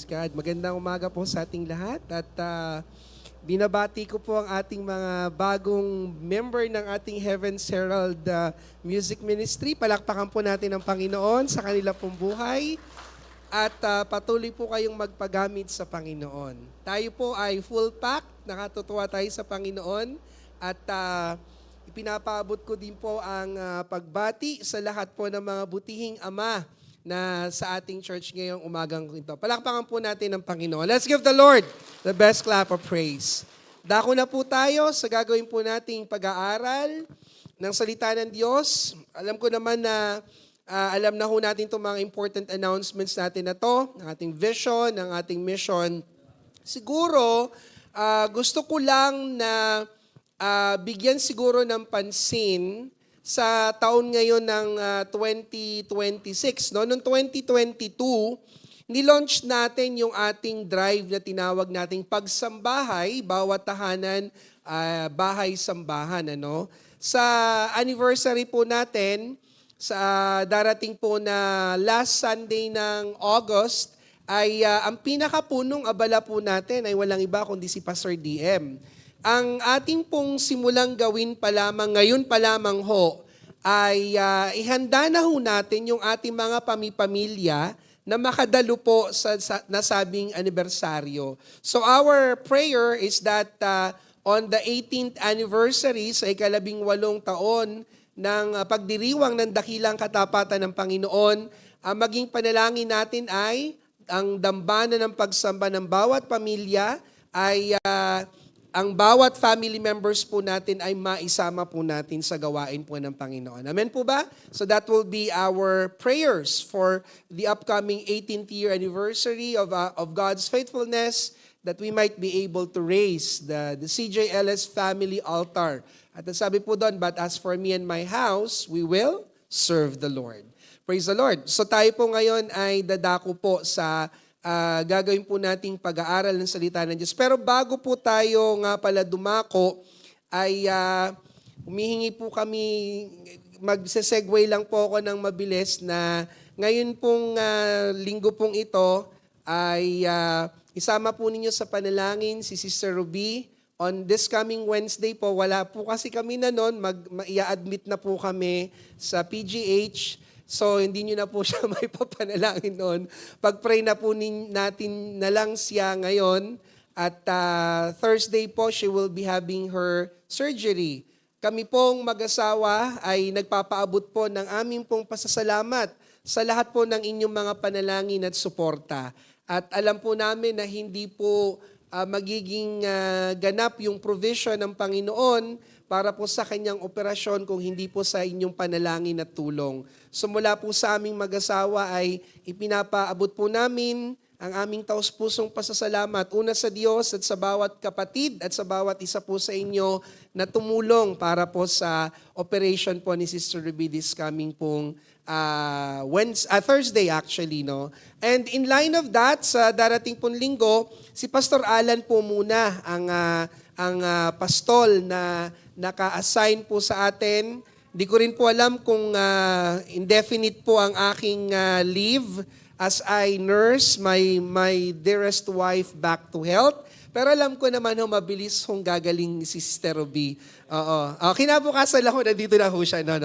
God. Magandang umaga po sa ating lahat at binabati ko po ang ating mga bagong member ng ating Heaven's Herald Music Ministry. Palakpakan po natin ang Panginoon sa kanila pong buhay at patuloy po kayong magpagamit sa Panginoon. Tayo po ay full pack, nakatutuwa tayo sa Panginoon at ipinapaabot ko din po ang pagbati sa lahat po ng mga butihing ama na sa ating church ngayong umagang ito. Palakpakan po natin ang Panginoon. Let's give the Lord the best clap of praise. Dako na po tayo sa gagawin po nating pag-aaral ng salita ng Diyos. Alam ko naman na alam na ho natin itong mga important announcements natin na to, ng ating vision, ng ating mission. Siguro, gusto ko lang na bigyan siguro ng pansin sa taon ngayon ng 2026. No? Noong 2022, nilaunch natin yung ating drive na tinawag nating Pagsambahay, bawat tahanan, bahay-sambahan. Ano? Sa anniversary po natin, sa darating po na last Sunday ng August, ay ang pinakapunong abala po natin ay walang iba kundi si Pastor DM. Ang ating pong simulang gawin pa lamang, ngayon pa lamang ho, ay ihanda na ho natin yung ating mga pamilya na makadalo po sa nasabing anibersaryo. So our prayer is that on the 18th anniversary sa ika-18 taon ng pagdiriwang ng dakilang katapatan ng Panginoon, maging panalangin natin ay ang dambana ng pagsamba ng bawat pamilya ay ang bawat family members po natin ay maisama po natin sa gawain po ng Panginoon. Amen po ba? So that will be our prayers for the upcoming 18th year anniversary of God's faithfulness, that we might be able to raise the CJLS family altar. At sabi po doon, but as for me and my house, we will serve the Lord. Praise the Lord. So tayo po ngayon ay dadako po sa gagawin po nating pag-aaral ng salita ng Diyos. Pero bago po tayo nga pala dumako, ay humihingi po kami, magse-segue lang po ako ng mabilis na ngayon pong linggo pong ito ay isama po ninyo sa panalangin si Sister Ruby. On this coming Wednesday po, wala po kasi kami na noon, i-admit na po kami sa PGH. So, hindi nyo na po siya may papanalangin noon. Pag-pray na po natin na lang siya ngayon. At Thursday po, she will be having her surgery. Kami pong mag-asawa ay nagpapaabot po ng aming pong pasasalamat sa lahat po ng inyong mga panalangin at suporta. At alam po namin na hindi po magiging ganap yung provision ng Panginoon para po sa kanyang operasyon kung hindi po sa inyong panalangin at tulong. So mula po sa aming mag-asawa ay ipinapaabot po namin ang aming taos-pusong pasasalamat. Una sa Diyos at sa bawat kapatid at sa bawat isa po sa inyo na tumulong para po sa operation po ni Sister Ruby this coming pong Thursday actually. No? And in line of that, sa darating pong linggo, si Pastor Alan po muna ang pastol na naka-assign po sa atin. Di ko rin po alam kung indefinite po ang aking leave as I nurse my dearest wife back to health. Pero alam ko naman mabilis kung gagaling si Sister Ruby. Oo. Kinabukasan lang nandito na ho siya. No?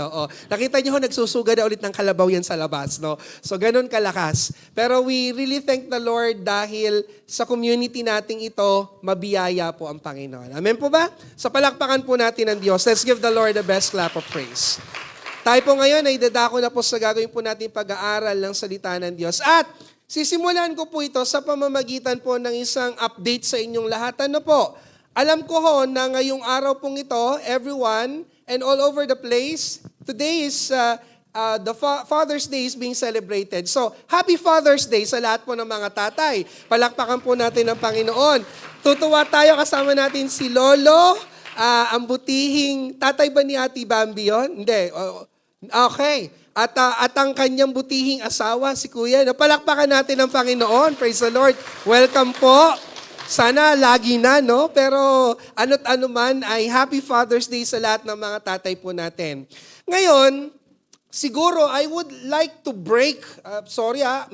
Nakita niyo nagsusuga na ulit ng kalabaw yan sa labas. No? So ganun kalakas. Pero we really thank the Lord dahil sa community nating ito, mabiyaya po ang Panginoon. Amen po ba? So palakpakan po natin ang Diyos. Let's give the Lord the best clap of praise. Tayo po ngayon ay dadako na po sa gagawin po natin pag-aaral ng salita ng Diyos. At sisimulan ko po ito sa pamamagitan po ng isang update sa inyong lahat. Ano po? Alam ko ho na ngayong araw pong ito, everyone and all over the place, today is the Father's Day is being celebrated. So, Happy Father's Day sa lahat po ng mga tatay. Palakpakan po natin ang Panginoon. Tutuwa tayo kasama natin si Lolo, ang butihing, tatay ba ni Ate Bambi yun? Hindi. Okay. At ang kanyang butihing asawa, si Kuya. Napalakpakan natin ang Panginoon. Praise the Lord. Welcome po. Sana lagi na, no? Pero ano't ano man ay Happy Father's Day sa lahat ng mga tatay po natin. Ngayon, siguro I would like to break,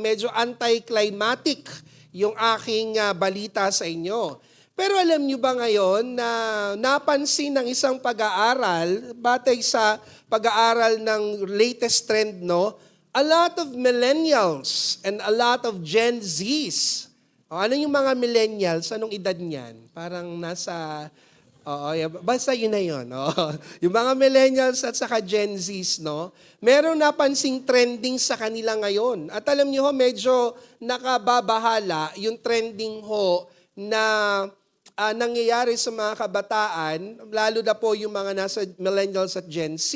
medyo anticlimactic yung aking balita sa inyo. Pero alam nyo ba ngayon na napansin ng isang pag-aaral, batay sa pag-aaral ng latest trend, no? A lot of millennials and a lot of Gen Zs. O, ano yung mga millennials? Anong edad niyan? Parang nasa... Oo, yeah, basta yun na yun. Oo. Yung mga millennials at saka Gen Zs, no? Merong napansing trending sa kanila ngayon. At alam niyo ho, medyo nakababahala yung trending ho na nangyayari sa mga kabataan, lalo na po yung mga nasa millennials at Gen Z.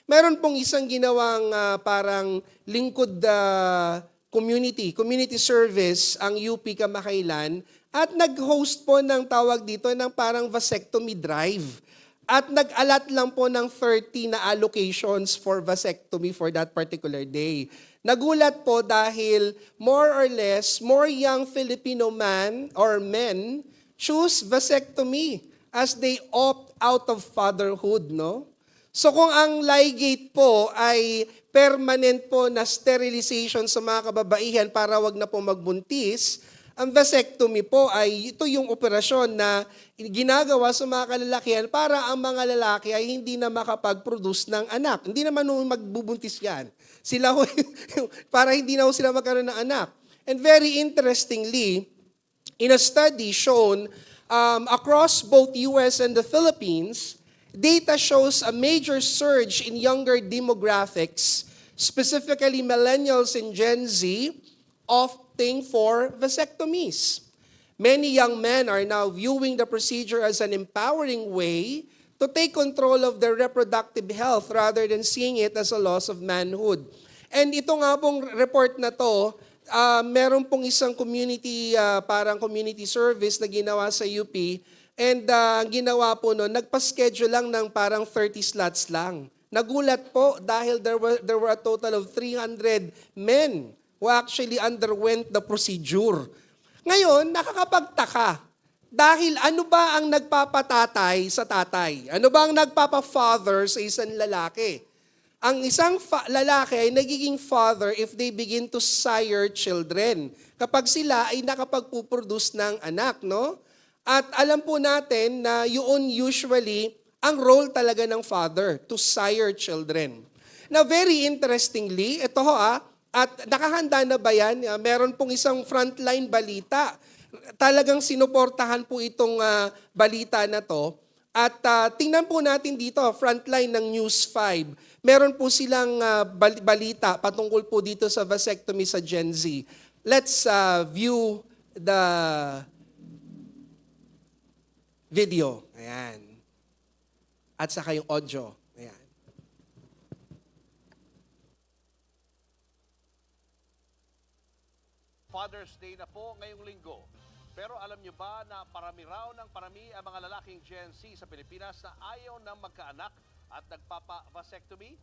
Meron pong isang ginawang parang lingkod community service ang UP Kamakailan at nag-host po ng tawag dito ng parang vasectomy drive. At nag-alat lang po ng 30 na allocations for vasectomy for that particular day. Nagulat po dahil more or less, more young Filipino man or men choose vasectomy as they opt out of fatherhood, no? So kung ang ligate po ay permanent po na sterilization sa mga kababaihan para wag na po magbuntis, ang vasectomy po ay ito yung operasyon na ginagawa sa mga kalalakihan para ang mga lalaki ay hindi na makapag-produce ng anak. Hindi naman magbubuntis yan. Sila para hindi na sila magkaroon ng anak. And very interestingly, in a study shown across both US and the Philippines, data shows a major surge in younger demographics, specifically millennials and Gen Z, opting for vasectomies. Many young men are now viewing the procedure as an empowering way to take control of their reproductive health rather than seeing it as a loss of manhood. And ito nga pong report na to, meron pong isang community, parang community service na ginawa sa UP. And ang ginawa po noon, nagpa-schedule lang ng parang 30 slots lang. Nagulat po dahil there were a total of 300 men who actually underwent the procedure. Ngayon, nakakapagtaka. Dahil ano ba ang nagpapatatay sa tatay? Ano ba ang nagpapa-father sa isang lalaki? Ang isang lalaki ay nagiging father if they begin to sire children. Kapag sila ay nakapagpuproduce ng anak, no? At alam po natin na yun usually ang role talaga ng father, to sire children. Now, very interestingly, ito ho at nakahanda na ba yan? Meron pong isang frontline balita. Talagang sinuportahan po itong balita na to. At tingnan po natin dito, frontline ng News 5. Meron po silang balita patungkol po dito sa vasectomy sa Gen Z. Let's view the video. Ayan. At saka yung audio. Ayan. Father's Day na po ngayong linggo. Pero alam nyo ba na parami raw ng parami ang mga lalaking Gen Z sa Pilipinas na ayaw nang magkaanak at nagpapa-vasectomy?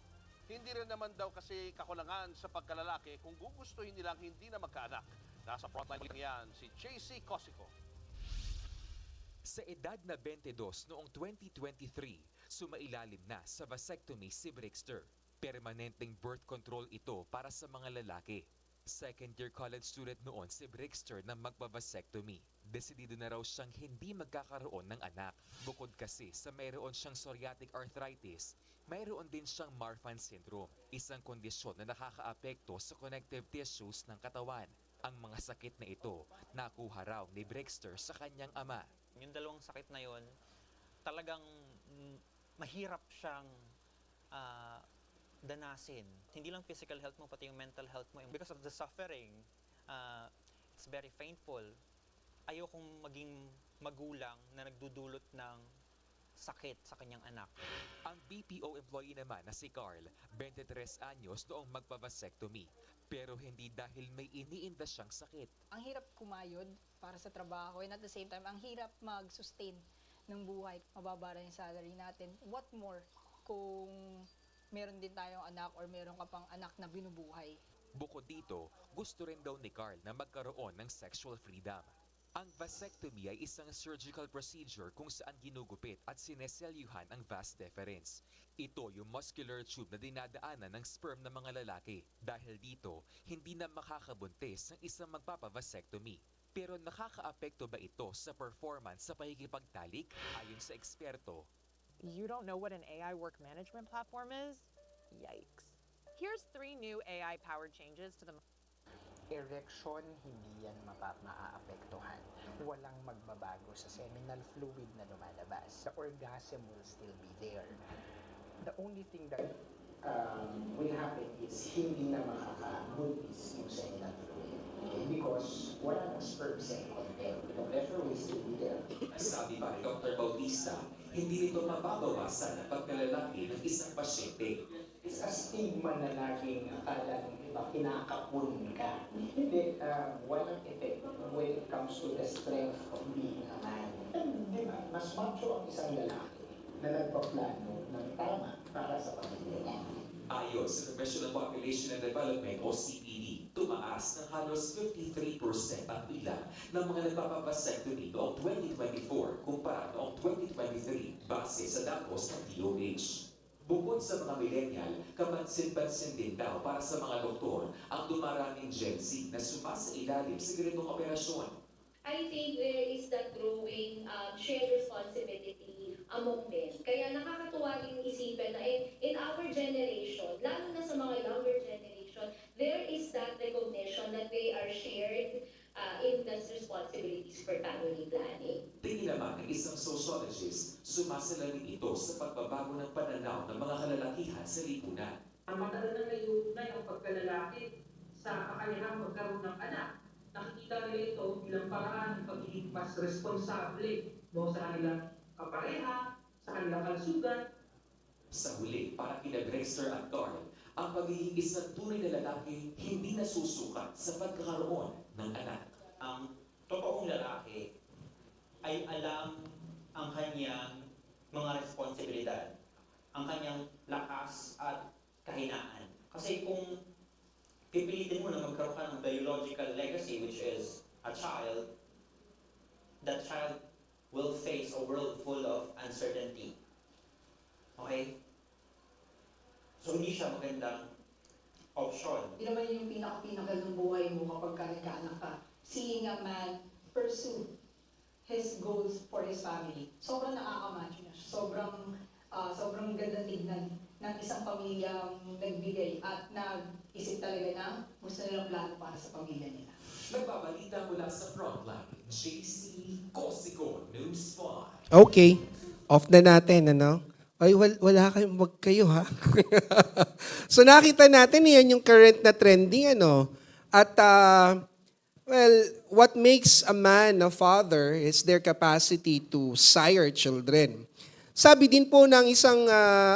Hindi rin naman daw kasi kakulangan sa pagkalalaki kung gugustuhin nilang hindi na magkaanak. Nasa frontline yan si JC Cosico. Sa edad na 22 noong 2023, sumailalim na sa vasectomy si Brixter. Permanenteng birth control ito para sa mga lalaki. Second-year college student noon si Brixter na magpa-vasectomy. Desidido na raw siyang hindi magkakaroon ng anak. Bukod kasi sa mayroon siyang psoriatic arthritis, mayroon din siyang Marfan syndrome, isang kondisyon na nakakaapekto sa connective tissues ng katawan. Ang mga sakit na ito, nakuha raw ni Brixter sa kanyang ama. Yung dalawang sakit na yon, talagang mahirap siyang danasin. Hindi lang physical health mo, pati yung mental health mo. Because of the suffering, it's very painful. Ayokong maging magulang na nagdudulot ng sakit sa kanyang anak. Ang BPO employee naman na si Carl, 23 anyos noong magpa-vasectomy. Pero hindi dahil may iniinda siyang sakit. Ang hirap kumayod para sa trabaho and at the same time, ang hirap mag-sustain ng buhay. Mababa rin yung salary natin. What more kung meron din tayong anak or meron ka pang anak na binubuhay. Bukod dito, gusto rin daw ni Carl na magkaroon ng sexual freedom. Ang vasectomy ay isang surgical procedure kung saan ginugupit at sineselyuhan ang vas deferens. Ito yung muscular tube na dinadaanan ng sperm ng mga lalaki. Dahil dito, hindi na makakabuntis ng isang magpapa-vasectomy. Pero nakakaapekto ba ito sa performance sa pakikipagtalik? Ayon sa eksperto, You don't know what an AI work management platform is? Yikes. Here's 3 new AI-powered changes to the Erection, hindi yan maaapektuhan. Walang magbabago sa seminal fluid na lumalabas. The orgasm will still be there. The only thing that will happen is hindi na makaka-buntis yung seminal fluid. Okay? Because wala nang sperm cell content. The pleasure will still be there. sabi pa ni Dr. Bautista, hindi nito mababawasan ang pagkalalaki ng isang pasyente. It's a stigma na laging akala ng iba, kinakapun ka. Hindi, walang effect when it comes to the strength of being a man. And, di ba, mas macho ang isang lalaki na nagpaplano ng tama para sa pamilya niya. Ayon sa Commission on Population and Development o CPD, tumaas ng halos 53% ang bilang ng mga nagpapavasectomy noong 2024 kumpara noong 2023 base sa datos ng DOH. Bukod sa mga millennial, kapansin-pansin din daw para sa mga doktor ang dumaraming Gen Z na sumasailalim sa ganitong operasyon. I think there is that growing shared responsibility among men. Kaya nakakatuwa rin isipin na in our generation, lalo na sa mga younger generation, there is that recognition that they are shared in those responsibilities for family planning. Tingin naman ng isang sociologist, sumasalamin ito sa pagbabago ng pananaw ng mga kalalakihan sa lipunan. Ang matagal na naiugnay ang pagkalalaki sa kakayahang magkaroon ng anak. Nakikita nila ito bilang paraan ng pagiging mas responsable sa kanilang kapareha, sa kanilang kalusugan. Sa huli, para kina Drexler at Darl, ang pagiging isang tunay na lalaki hindi nasusukat sa pagkakaroon ng anak. Ang totoong lalaki ay alam ang kanyang mga responsibilidad, ang kanyang lakas at kahinaan. Kasi kung pipilitin mo na magkaroon ka ng biological legacy, which is a child, that child will face a world full of uncertainty. Okay? So hindi siya magandang option. Yun naman yung pinaka-pinakal ng buhay mo kapag ka nagkaanak ka. Seeing a man pursue his goals for his family. Sobrang nakakamacho na siya. Sobrang ganda tignan ng isang pamilyang nagbigay at nag-isip talaga na gusto nilang plano para sa pamilya nila. Nagbabalita mula sa Frontline, JC Cosico News 5. Okay, off na natin, ano? Ay, wala kayong kayo, ha? So nakita natin, yan yung current na trending, ano? At, well, what makes a man a father is their capacity to sire children. Sabi din po ng isang,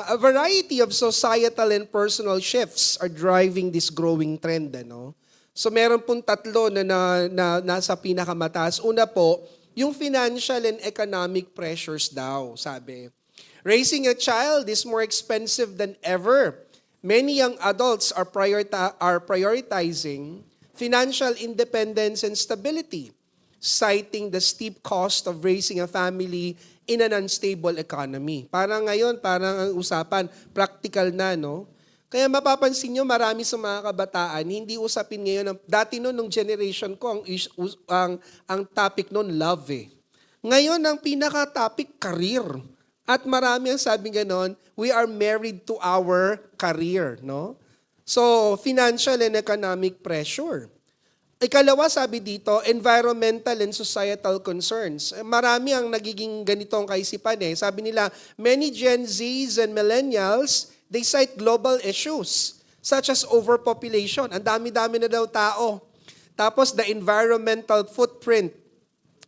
a variety of societal and personal shifts are driving this growing trend, ano? So meron pong tatlo na nasa pinakamataas. Una po, yung financial and economic pressures daw, sabi. Raising a child is more expensive than ever. Many young adults are prioritizing financial independence and stability, citing the steep cost of raising a family in an unstable economy. Parang ngayon, parang ang usapan, practical na, no? Kaya mapapansin nyo, marami sa mga kabataan, hindi usapin ngayon, dati nung generation ko, ang topic noon, love eh. Ngayon, ang pinaka-topic, career. At marami ang sabi ganon, we are married to our career, no? So, financial and economic pressure. Ikalawa, sabi dito, environmental and societal concerns. Marami ang nagiging ganitong kaisipan eh. Sabi nila, many Gen Zs and millennials, they cite global issues such as overpopulation. Ang dami-dami na daw tao. Tapos the environmental footprint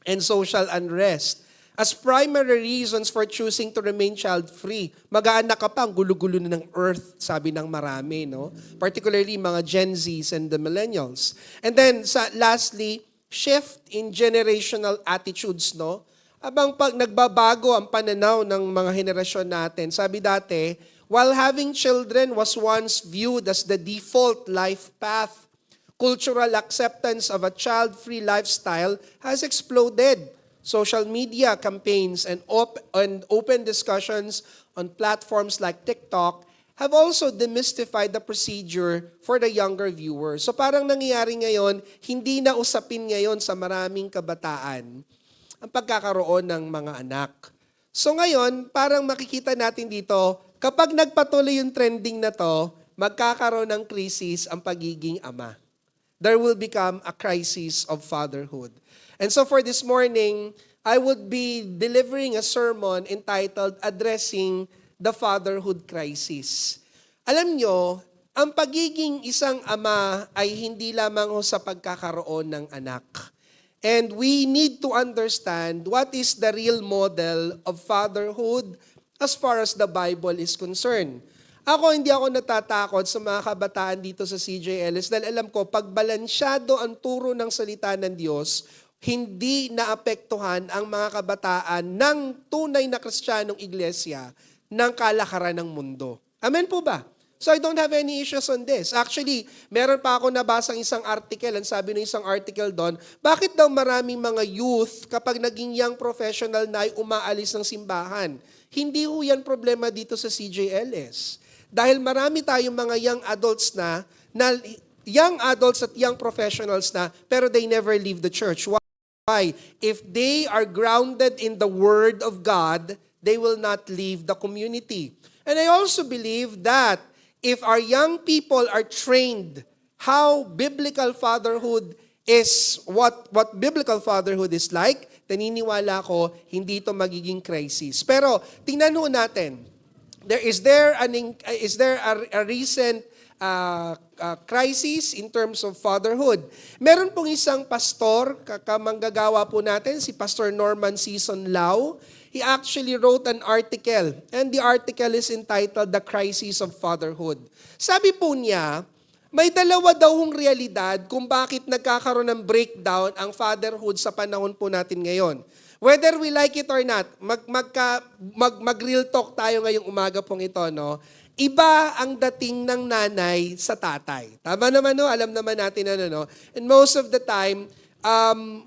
and social unrest as primary reasons for choosing to remain child-free. Mag-aanak ka pa, ang gulo-gulo na ng earth, sabi ng marami, no? Particularly mga Gen Zs and the millennials. And then, lastly, shift in generational attitudes, no? Abang pag nagbabago ang pananaw ng mga henerasyon natin. Sabi dati, while having children was once viewed as the default life path, cultural acceptance of a child-free lifestyle has exploded. Social media campaigns and open discussions on platforms like TikTok have also demystified the procedure for the younger viewers. So parang nangyayari ngayon, hindi na usapin ngayon sa maraming kabataan ang pagkakaroon ng mga anak. So ngayon, parang makikita natin dito, kapag nagpatuloy yung trending na to, magkakaroon ng krisis ang pagiging ama. There will become a crisis of fatherhood. And so for this morning, I would be delivering a sermon entitled Addressing the Fatherhood Crisis. Alam nyo, ang pagiging isang ama ay hindi lamang sa pagkakaroon ng anak. And we need to understand what is the real model of fatherhood as far as the Bible is concerned. Hindi ako natatakot sa mga kabataan dito sa CJLS dahil alam ko, pag balansyado ang turo ng salita ng Diyos, hindi naapektuhan ang mga kabataan ng tunay na Kristiyanong iglesia ng kalakaran ng mundo. Amen po ba? So I don't have any issues on this. Actually, meron pa ako nabasang isang article. Ang sabi ng isang article doon, bakit daw maraming mga youth kapag naging young professional na ay umaalis ng simbahan? Hindi ho yan problema dito sa CJLS. Dahil marami tayong mga young adults na young adults at young professionals na, pero they never leave the church. Why? If they are grounded in the Word of God, they will not leave the community. And I also believe that if our young people are trained how biblical fatherhood is, what biblical fatherhood is like, naniniwala ko, hindi ito magiging crisis. Pero tingnan ho natin, is there a recent crisis in terms of fatherhood? Meron pong isang pastor, kamanggagawa po natin, si Pastor Norman Season Lau. He actually wrote an article, and the article is entitled The Crisis of Fatherhood. Sabi po niya, may dalawa daw hong realidad kung bakit nagkakaroon ng breakdown ang fatherhood sa panahon po natin ngayon. Whether we like it or not, mag-real talk tayo ngayong umaga pong ito, no? Iba ang dating ng nanay sa tatay. Tama naman, no? Alam naman natin, no? And most of the time,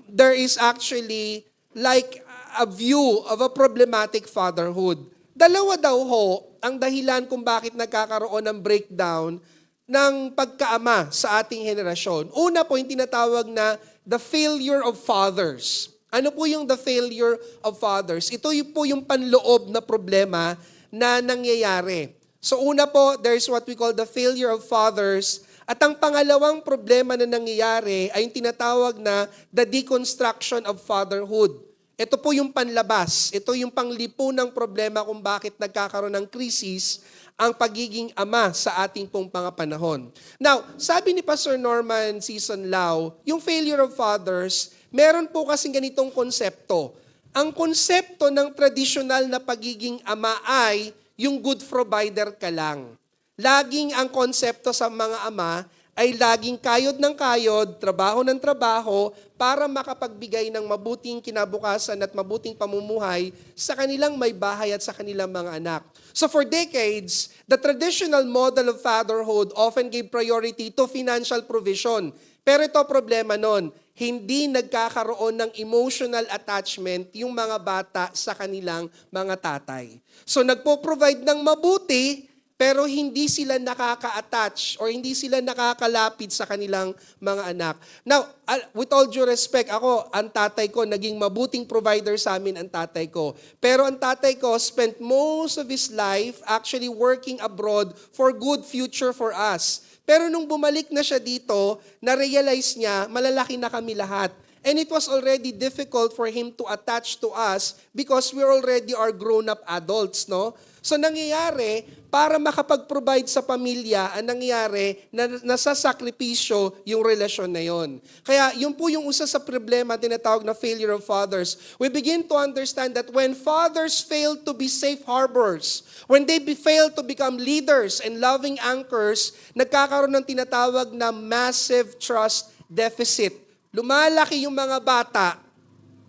there is actually like a view of a problematic fatherhood. Dalawa daw ho ang dahilan kung bakit nagkakaroon ng breakdown ng pagkaama sa ating henerasyon. Una po, yung tinatawag na the failure of fathers. Ano po yung the failure of fathers? Ito po yung panloob na problema na nangyayari. So una po, there's what we call the failure of fathers. At ang pangalawang problema na nangyayari ay yung tinatawag na the deconstruction of fatherhood. Ito po yung panlabas. Ito yung panglipo ng problema kung bakit nagkakaroon ng krisis ang pagiging ama sa ating pong mga panahon. Now, sabi ni Pastor Norman Season Lau, yung failure of fathers, meron po kasing ganitong konsepto. Ang konsepto ng tradisyonal na pagiging ama ay yung good provider ka lang. Laging ang konsepto sa mga ama ay laging kayod ng kayod, trabaho ng trabaho, para makapagbigay ng mabuting kinabukasan at mabuting pamumuhay sa kanilang may bahay at sa kanilang mga anak. So for decades, the traditional model of fatherhood often gave priority to financial provision. Pero ito problema nun, hindi nagkakaroon ng emotional attachment yung mga bata sa kanilang mga tatay. So nagpo-provide ng mabuti, pero hindi sila nakaka-attach or hindi sila nakakalapit sa kanilang mga anak. Now, with all due respect, ang tatay ko, naging mabuting provider sa amin ang tatay ko. Pero ang tatay ko spent most of his life actually working abroad for good future for us. Pero nung bumalik na siya dito, na-realize niya, malalaki na kami lahat. And it was already difficult for him to attach to us because we already are grown-up adults, no? So nangyayari, para makapag-provide sa pamilya, ang nangyayari, nasasakripisyo yung relasyon na yon. Kaya yun po yung isa sa problema tinatawag na failure of fathers. We begin to understand that when fathers fail to be safe harbors, when they fail to become leaders and loving anchors, nagkakaroon ng tinatawag na massive trust deficit. Lumalaki yung mga bata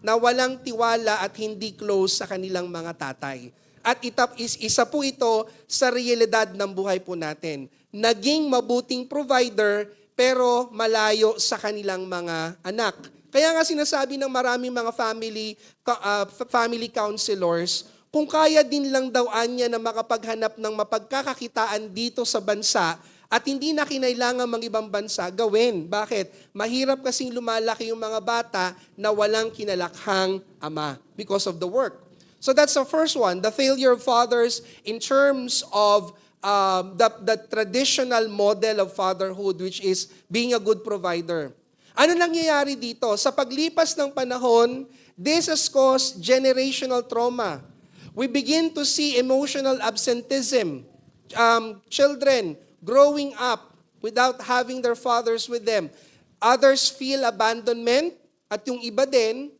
na walang tiwala at hindi close sa kanilang mga tatay. At isa po ito sa realidad ng buhay po natin. Naging mabuting provider pero malayo sa kanilang mga anak. Kaya nga sinasabi ng maraming mga family counselors, kung kaya din lang daw anya na makapaghanap ng mapagkakakitaan dito sa bansa at hindi na kinailangan mga ibang bansa, gawin. Bakit? Mahirap kasing lumalaki yung mga bata na walang kinalakhang ama because of the work. So that's the first one, the failure of fathers in terms of the traditional model of fatherhood, which is being a good provider. Ano nangyayari dito? Sa paglipas ng panahon, this has caused generational trauma. We begin to see emotional absenteeism. Children growing up without having their fathers with them. Others feel abandonment at yung iba din,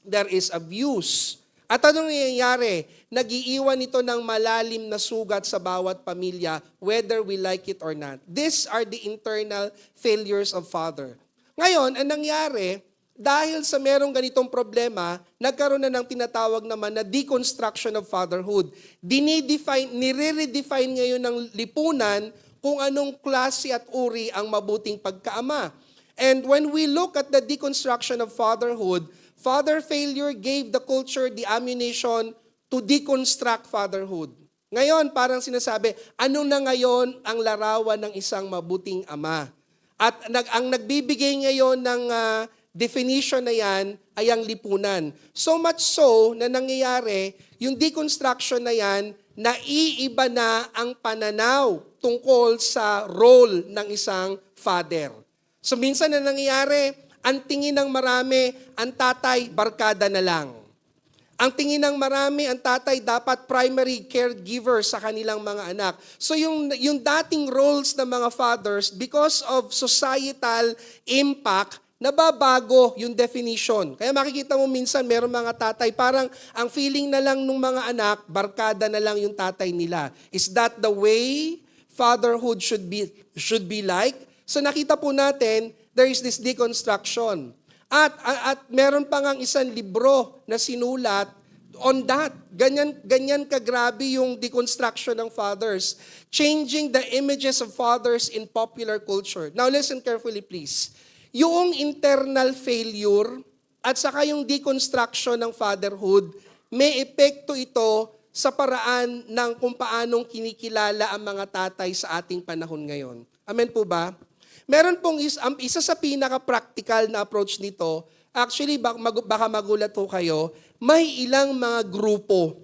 there is abuse. At anong nangyayari? Nag-iiwan ito ng malalim na sugat sa bawat pamilya, whether we like it or not. These are the internal failures of father. Ngayon, ang nangyari, dahil sa merong ganitong problema, nagkaroon na ng tinatawag naman na deconstruction of fatherhood. Nire-redefine ngayon ng lipunan kung anong klase at uri ang mabuting pagkaama. And when we look at the deconstruction of fatherhood, father failure gave the culture the ammunition to deconstruct fatherhood. Ngayon, parang sinasabi, ano na ngayon ang larawan ng isang mabuting ama? At ang nagbibigay ngayon ng definition na yan ay ang lipunan. So much so na nangyayari, yung deconstruction na yan, naiiba na ang pananaw tungkol sa role ng isang father. So minsan na nangyayari, ang tingin ng marami, ang tatay, barkada na lang. Ang tingin ng marami, ang tatay dapat primary caregiver sa kanilang mga anak. So yung dating roles ng mga fathers, because of societal impact, nababago yung definition. Kaya makikita mo minsan, meron mga tatay, parang ang feeling na lang ng mga anak, barkada na lang yung tatay nila. Is that the way fatherhood should be like? So nakita po natin, there is this deconstruction. At meron pa ngang isang libro na sinulat on that. Ganyan kagrabe yung deconstruction ng fathers. Changing the images of fathers in popular culture. Now listen carefully please. Yung internal failure at saka yung deconstruction ng fatherhood, may epekto ito sa paraan ng kung paanong kinikilala ang mga tatay sa ating panahon ngayon. Amen po ba? Meron pong isa sa pinaka-practical na approach nito, actually baka magulat po kayo, may ilang mga grupo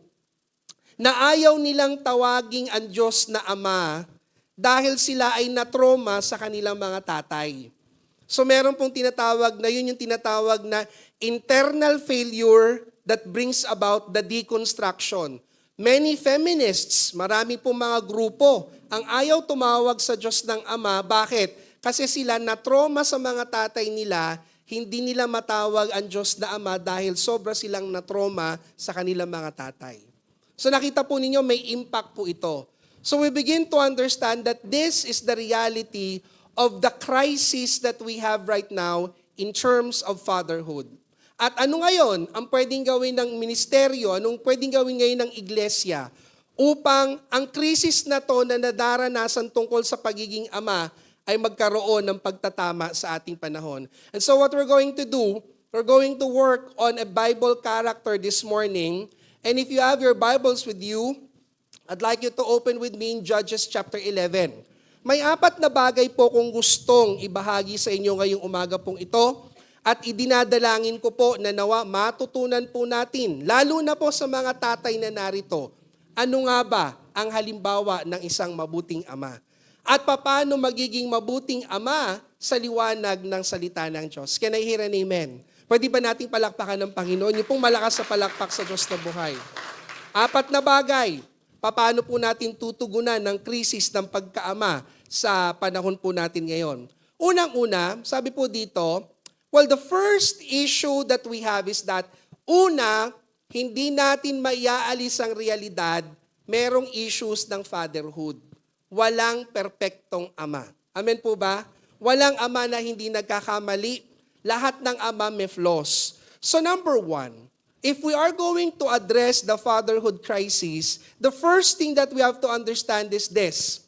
na ayaw nilang tawaging ang Diyos na Ama dahil sila ay na-trauma sa kanilang mga tatay. So meron pong tinatawag na yun yung tinatawag na internal failure that brings about the deconstruction. Many feminists, marami pong mga grupo, ang ayaw tumawag sa Diyos ng Ama. Bakit? Kasi sila na-trauma sa mga tatay nila, hindi nila matawag ang Diyos na Ama dahil sobra silang na-trauma sa kanilang mga tatay. So nakita po ninyo, may impact po ito. So we begin to understand that this is the reality of the crisis that we have right now in terms of fatherhood. At ano ngayon ang pwedeng gawin ng ministeryo, anong pwedeng gawin ngayon ng iglesia upang ang krisis na to na nadaranasan tungkol sa pagiging ama ay magkaroon ng pagtatama sa ating panahon. And so what we're going to do, we're going to work on a Bible character this morning. And if you have your Bibles with you, I'd like you to open with me in Judges chapter 11. May 4 na bagay po kung gustong ibahagi sa inyo ngayong umaga pong ito. At idinadalangin ko po na nawa matutunan po natin, lalo na po sa mga tatay na narito, ano nga ba ang halimbawa ng isang mabuting ama? At paano magiging mabuting ama sa liwanag ng salita ng Diyos? Can I hear an amen? Pwede ba nating palakpakan ng Panginoon? Yung pong malakas sa palakpak sa Diyos na buhay. 4 na bagay. Paano po natin tutugunan ng krisis ng pagkaama sa panahon po natin ngayon? Unang-una, sabi po dito, well, the first issue that we have is that, una, hindi natin maiaalis ang realidad, merong issues ng fatherhood. Walang perpektong ama. Amen po ba? Walang ama na hindi nagkakamali. Lahat ng ama may flaws. So number 1, if we are going to address the fatherhood crisis, the first thing that we have to understand is this.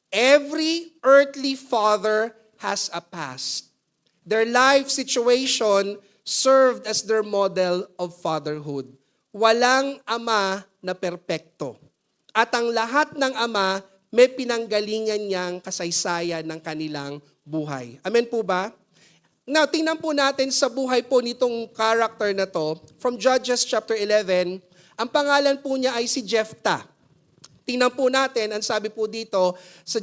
Every earthly father has a past. Their life situation served as their model of fatherhood. walang ama na perpekto. At ang lahat ng ama may pinanggalingan niyang kasaysayan ng kanilang buhay. Amen po ba? Now, tingnan po natin sa buhay po nitong character na to, from Judges chapter 11, ang pangalan po niya ay si Jephthah. Tingnan po natin, ang sabi po dito sa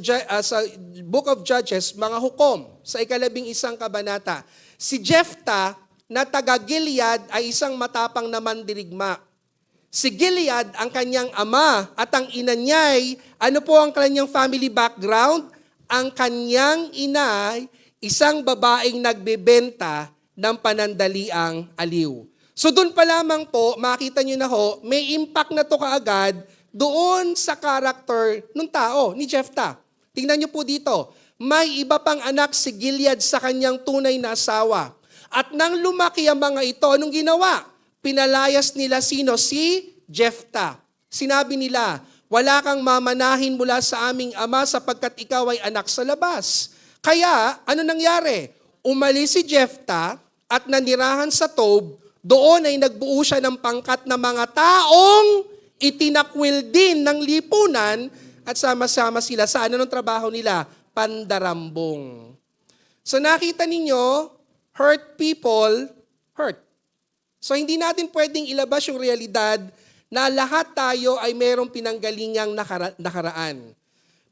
Book of Judges, mga hukom, sa 11 kabanata. Si Jephthah na taga Gilead ay isang matapang na mandirigma. Si Gilead ang kanyang ama at ang ina niya ay, ano po ang kanyang family background? Ang kanyang ina ay isang babaeng nagbebenta ng panandaliang aliw. So doon pa lamang po, makita nyo na ho, may impact na to kaagad doon sa character ng tao, ni Jephthah. Tingnan nyo po dito, may iba pang anak si Gilead sa kanyang tunay na asawa. At nang lumaki ang mga ito, anong ginawa? Pinalayas nila sino? Si Jephthah. Sinabi nila, wala kang mamanahin mula sa aming ama sapagkat ikaw ay anak sa labas. Kaya, ano nangyari? Umalis si Jephthah at nanirahan sa Tob, doon ay nagbuo siya ng pangkat na mga taong itinakwil din ng lipunan at sama-sama sila sa ano ng trabaho nila? Pandarambong. So nakita ninyo, hurt people, hurt. So hindi natin pwedeng ilabas yung realidad na lahat tayo ay merong pinanggalingang nakaraan.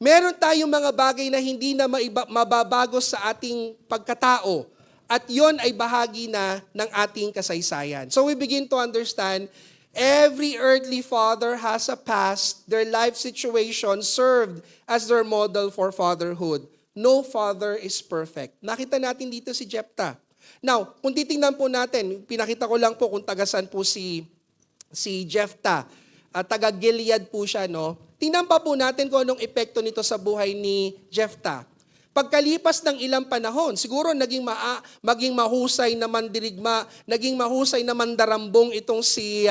Meron tayong mga bagay na hindi na mababago sa ating pagkatao at yon ay bahagi na ng ating kasaysayan. So we begin to understand every earthly father has a past, their life situation served as their model for fatherhood. No father is perfect. Nakita natin dito si Jephthah. Now, kung titingnan po natin, pinakita ko lang po kung tagasan po si Jephthah. Taga Gilead po siya, no? Tingnan pa po natin kung anong epekto nito sa buhay ni Jephthah. Pagkalipas ng ilang panahon, siguro maging mahusay na mandirigma, naging mahusay na mandarambong itong si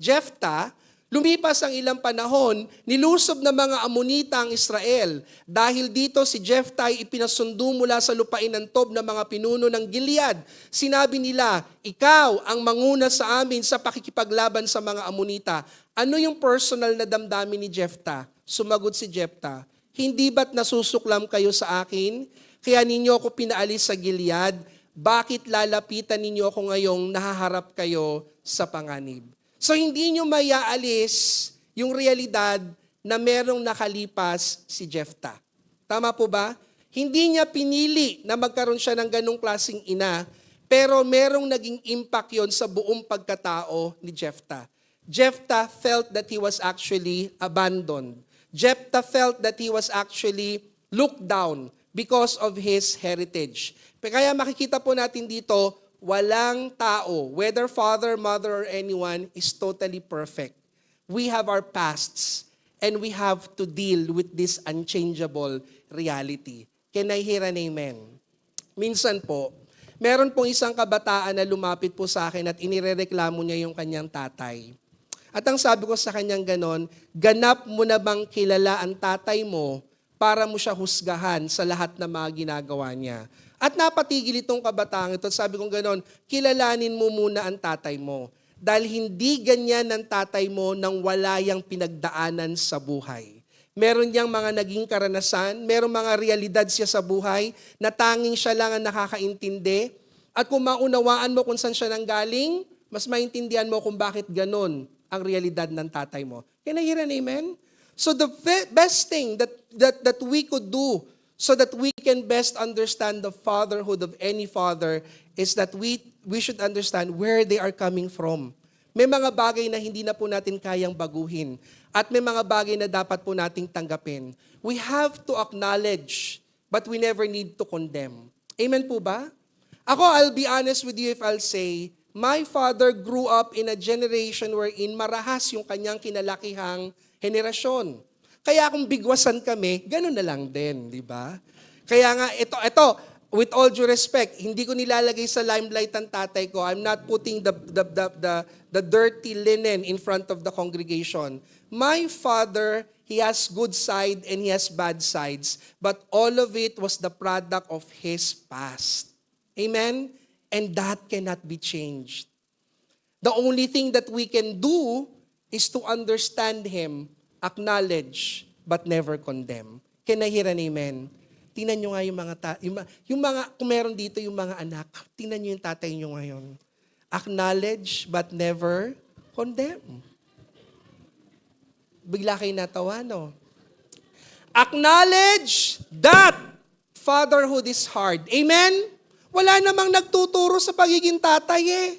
Jephthah. Lumipas ang ilang panahon, nilusob ng mga Amonita ang Israel. Dahil dito si Jephthah ay ipinasundo mula sa lupain ng Tob ng mga pinuno ng Gilead. Sinabi nila, ikaw ang manguna sa amin sa pakikipaglaban sa mga Amonita. Ano yung personal na damdamin ni Jephthah? Sumagot si Jephthah, hindi ba't nasusuklam kayo sa akin? Kaya ninyo ako pinaalis sa Gilead? Bakit lalapitan ninyo ako ngayong nahaharap kayo sa panganib? So hindi nyo mayaalis yung realidad na merong nakalipas si Jephthah. Tama po ba? Hindi niya pinili na magkaroon siya ng ganong klaseng ina, pero merong naging impact yon sa buong pagkatao ni Jephthah. Jephthah felt that he was actually abandoned. Jephthah felt that he was actually looked down because of his heritage. Kaya makikita po natin dito, walang tao, whether father, mother, or anyone, is totally perfect. We have our pasts, and we have to deal with this unchangeable reality. Can I hear an amen? Minsan po, meron pong isang kabataan na lumapit po sa akin at inirereklamo niya yung kanyang tatay. At ang sabi ko sa kanyang ganon, ganap mo na bang kilala ang tatay mo para mo siya husgahan sa lahat ng mga ginagawa niya? At napatigil itong kabataan ito. Sabi kong ganon, kilalanin mo muna ang tatay mo. Dahil hindi ganyan ang tatay mo nang wala yang pinagdaanan sa buhay. Meron niyang mga naging karanasan, meron mga realidad siya sa buhay na tanging siya lang ang nakakaintindi. At kung maunawaan mo kung saan siya nanggaling, mas maintindihan mo kung bakit ganon ang realidad ng tatay mo. Can I hear an amen? So the best thing that we could do so that we can best understand the fatherhood of any father is that we should understand where they are coming from. May mga bagay na hindi na po natin kayang baguhin at may mga bagay na dapat po nating tanggapin. We have to acknowledge, but we never need to condemn. Amen po ba? I'll be honest with you if I'll say, my father grew up in a generation wherein marahas yung kanyang kinalakihang henerasyon. Kaya kung bigwasan kami, ganun na lang din, di ba? Kaya nga, ito, with all due respect, hindi ko nilalagay sa limelight ang tatay ko. I'm not putting the dirty linen in front of the congregation. My father, he has good side and he has bad sides, but all of it was the product of his past. Amen? And that cannot be changed. The only thing that we can do is to understand Him, acknowledge, but never condemn. Can I hear an amen? Tingnan nyo nga yung mga, kung meron dito yung mga anak, tingnan nyo yung tatay nyo ngayon. Acknowledge, but never condemn. Bigla kayo natawa, no? Acknowledge that fatherhood is hard. Amen? Wala namang nagtuturo sa pagiging tatay eh.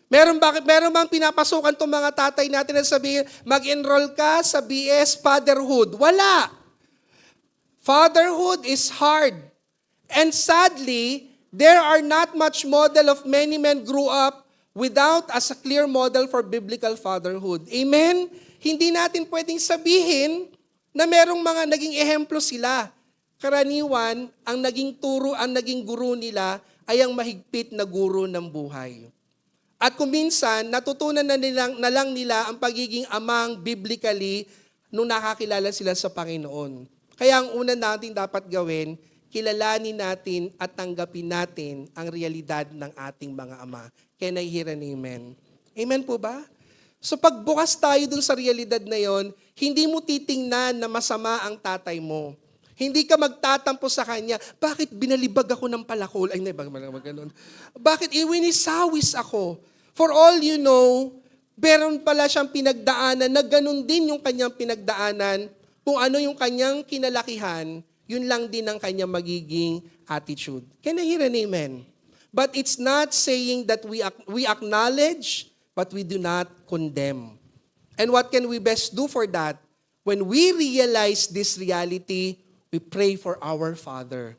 Meron bang pinapasukan tong mga tatay natin na sabihin, mag-enroll ka sa BS Fatherhood? Wala. Fatherhood is hard. And sadly, there are not much model of many men grew up without as a clear model for biblical fatherhood. Amen? Hindi natin pwedeng sabihin na merong mga naging ehemplo sila. Karaniwan, ang naging turo, ang naging guru nila ay ang mahigpit na guru ng buhay. At kung minsan, natutunan na lang nila ang pagiging amang biblically nung nakakilala sila sa Panginoon. Kaya ang una natin dapat gawin, kilalanin natin at tanggapin natin ang realidad ng ating mga ama. Can I hear an amen? Amen po ba? So pagbukas tayo dun sa realidad na yon, hindi mo titingnan na masama ang tatay mo. Hindi ka magtatampo sa kanya, bakit binalibag ako ng palakol? Ay, ganun. Bakit iwinisawis ako? For all you know, meron pala siyang pinagdaanan na ganun din yung kanyang pinagdaanan. Kung ano yung kanyang kinalakihan, yun lang din ang kanyang magiging attitude. Can I hear an amen? But it's not saying that we acknowledge, but we do not condemn. And what can we best do for that? When we realize this reality, we pray for our Father.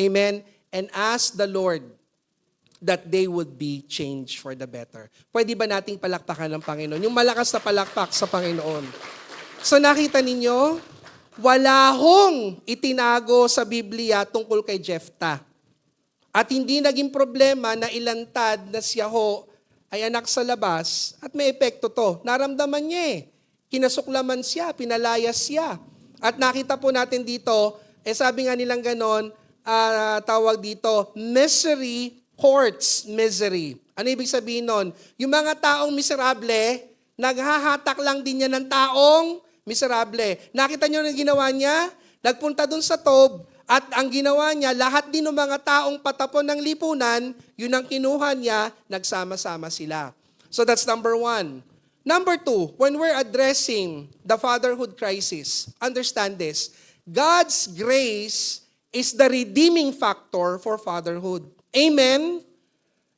Amen? And ask the Lord that they would be changed for the better. Pwede ba nating palakpakan ng Panginoon? Yung malakas na palakpak sa Panginoon. So nakita ninyo, wala hong itinago sa Biblia tungkol kay Jephthah. At hindi naging problema na ilantad na siya ho ay anak sa labas at may epekto to. Naramdaman niya eh. Kinasuklaman siya, pinalayas siya. At nakita po natin dito, sabi nga nilang ganon, tawag dito, misery courts misery. Ano ibig sabihin nun? Yung mga taong miserable, naghahatak lang din niya ng taong miserable. Nakita niyo na ginawa niya? Nagpunta dun sa Tob, at ang ginawa niya, lahat din ng mga taong patapon ng lipunan, yun ang kinuha niya, nagsama-sama sila. So that's number 1. Number 2, when we're addressing the fatherhood crisis, understand this, God's grace is the redeeming factor for fatherhood. Amen?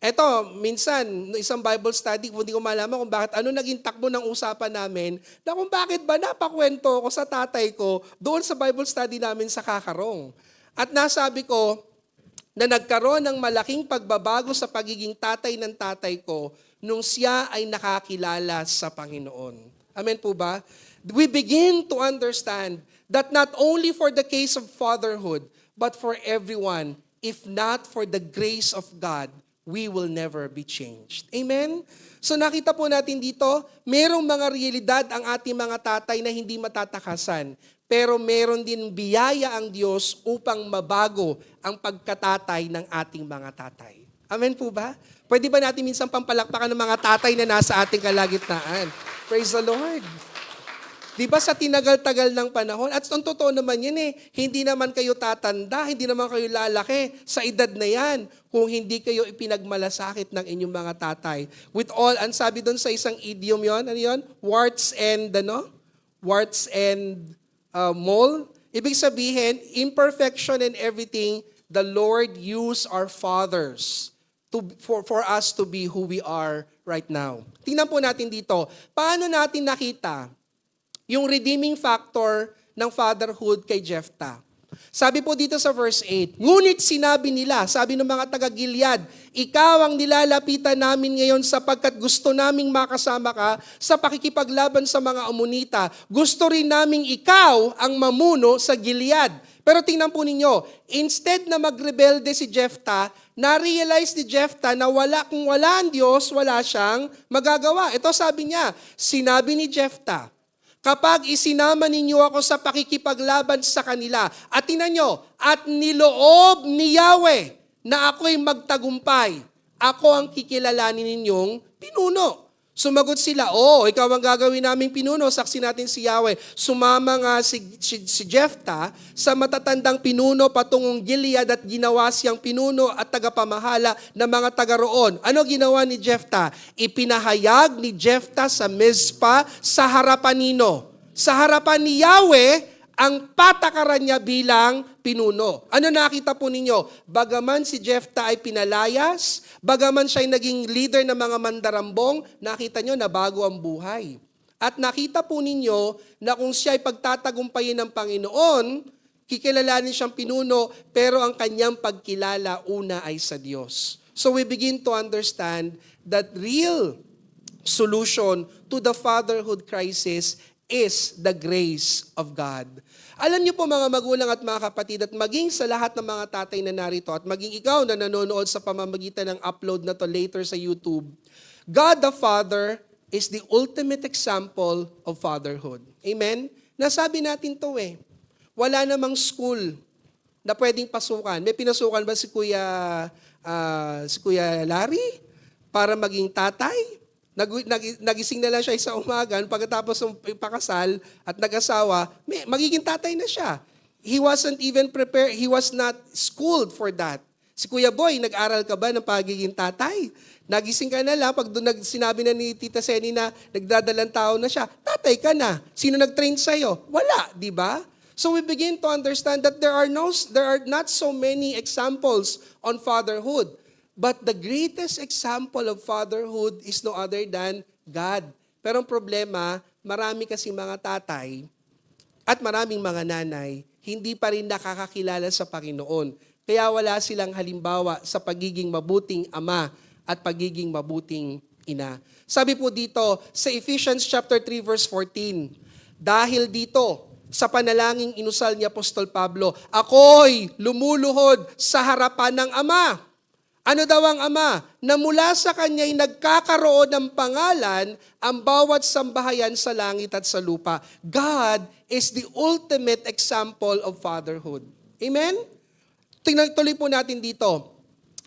Eto, minsan, isang Bible study, hindi ko malaman kung bakit, ano naging takbo ng usapan namin, na kung bakit ba napakwento ko sa tatay ko doon sa Bible study namin sa Kakarong. At nasabi ko na nagkaroon ng malaking pagbabago sa pagiging tatay ng tatay ko nung siya ay nakakilala sa Panginoon. Amen po ba? We begin to understand that not only for the case of fatherhood, but for everyone, if not for the grace of God, we will never be changed. Amen? So nakita po natin dito, merong mga realidad ang ating mga tatay na hindi matatakasan. Pero meron din biyaya ang Diyos upang mabago ang pagkatatay ng ating mga tatay. Amen po ba? Pwede ba natin minsan pampalakpakan ng mga tatay na nasa ating kalagitnaan? Praise the Lord. Di ba sa tinagal-tagal ng panahon? At ang totoo naman yan eh, hindi naman kayo tatanda, hindi naman kayo lalaki sa edad na yan kung hindi kayo ipinagmalasakit ng inyong mga tatay. With all, ang sabi doon sa isang idiom yon, ano yon? Warts and mole. Ibig sabihin, imperfection and everything, the Lord used our fathers for us to be who we are right now. Tingnan po natin dito, paano natin nakita yung redeeming factor ng fatherhood kay Jephthah. Sabi po dito sa verse 8, ngunit sinabi nila, sabi ng mga taga-Gilead, ikaw ang nilalapitan namin ngayon sapagkat gusto naming makasama ka sa pakikipaglaban sa mga Amonita. Gusto rin naming ikaw ang mamuno sa Gilead. Pero tingnan po ninyo, instead na magrebelde si Jephthah, na-realize ni Jephthah na kung wala ang Diyos, wala siyang magagawa. Ito sabi niya, sinabi ni Jephthah, kapag isinama ninyo ako sa pakikipaglaban sa kanila, at tingnan nyo, at niloob ni Yahweh na ako'y magtagumpay, ako ang kikilalanin ninyong Pinuno. Sumagot sila, ikaw ang gagawin naming pinuno, saksi natin si Yahweh. Sumama nga si Jephthah sa matatandang pinuno patungong Gilead at ginawa siyang pinuno at tagapamahala ng mga taga roon. Ano ginawa ni Jephthah? Ipinahayag ni Jephthah sa Mizpah sa harapan nino. Sa harapan ni Yahweh, ang patakaran niya bilang pinuno. Ano nakita po ninyo? Bagaman si Jephthah ay pinalayas, bagaman siya ay naging leader ng mga mandarambong, nakita nyo na bago ang buhay. At nakita po ninyo na kung siya ay pagtatagumpayin ng Panginoon, kikilalanin siyang pinuno, pero ang kanyang pagkilala una ay sa Diyos. So we begin to understand that real solution to the fatherhood crisis is the grace of God. Alam niyo po mga magulang at mga kapatid at maging sa lahat ng mga tatay na narito at maging ikaw na nanonood sa pamamagitan ng upload na to later sa YouTube, God the Father is the ultimate example of fatherhood. Amen? Nasabi natin to Wala namang school na pwedeng pasukan. May pinasukan ba si Kuya Larry para maging tatay? Nagising na lang siya sa umaga, pagkatapos ng pakasal at nag-asawa, magiging tatay na siya. He wasn't even prepared, he was not schooled for that. Si Kuya Boy, nag-aral ka ba ng pagiging tatay? Nagising ka na lang, pag sinabi na ni Tita Seni na nagdadalang tao na siya, tatay ka na. Sino nag-train sa'yo? Wala, di ba? So we begin to understand that there are not so many examples on fatherhood. But the greatest example of fatherhood is no other than God. Pero ang problema, marami kasi mga tatay at maraming mga nanay, hindi pa rin nakakakilala sa Panginoon. Kaya wala silang halimbawa sa pagiging mabuting ama at pagiging mabuting ina. Sabi po dito sa Ephesians chapter 3 verse 14, dahil dito, sa panalangin inusal ni Apostol Pablo, ako'y lumuluhod sa harapan ng Ama. Ano daw ang Ama? Na mula sa Kanya'y nagkakaroon ng pangalan ang bawat sambahayan sa langit at sa lupa. God is the ultimate example of fatherhood. Amen? Tuloy po natin dito.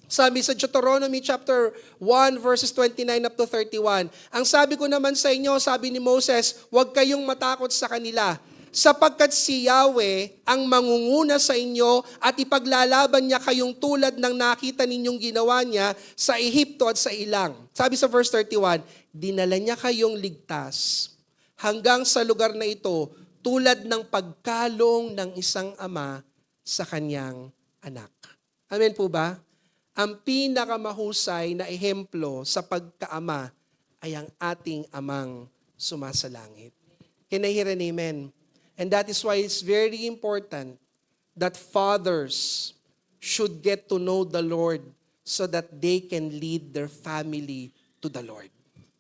Sabi sa Deuteronomy chapter 1 verses 29 up to 31, ang sabi ko naman sa inyo, sabi ni Moses, huwag kayong matakot sa kanila, sapagkat si Yahweh ang mangunguna sa inyo at ipaglalaban niya kayong tulad ng nakita ninyong ginawa niya sa Ehipto at sa ilang. Sabi sa verse 31, dinala niya kayong ligtas hanggang sa lugar na ito tulad ng pagkalong ng isang ama sa kanyang anak. Amen po ba? Ang pinakamahusay na ehemplo sa pagkaama ay ang ating amang sumasalangit. Can I hear an amen? And that is why it's very important that fathers should get to know the Lord so that they can lead their family to the Lord.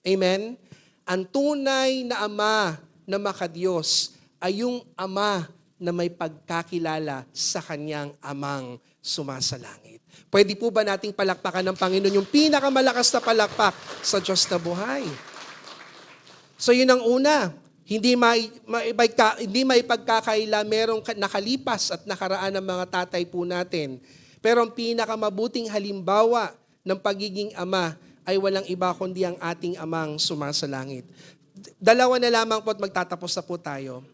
Amen? Ang tunay na ama na makadiyos ay yung ama na may pagkakilala sa kanyang amang sumasalangit. Pwede po ba nating palakpakan ng Panginoon yung pinakamalakas na palakpak sa Diyos na buhay? So yun ang una. Hindi maipagkakaila merong nakalipas at nakaraan ng mga tatay po natin. Pero ang pinakamabuting halimbawa ng pagiging ama ay walang iba kundi ang ating amang sumasalangit. Dalawa na lamang po at magtatapos na po tayo.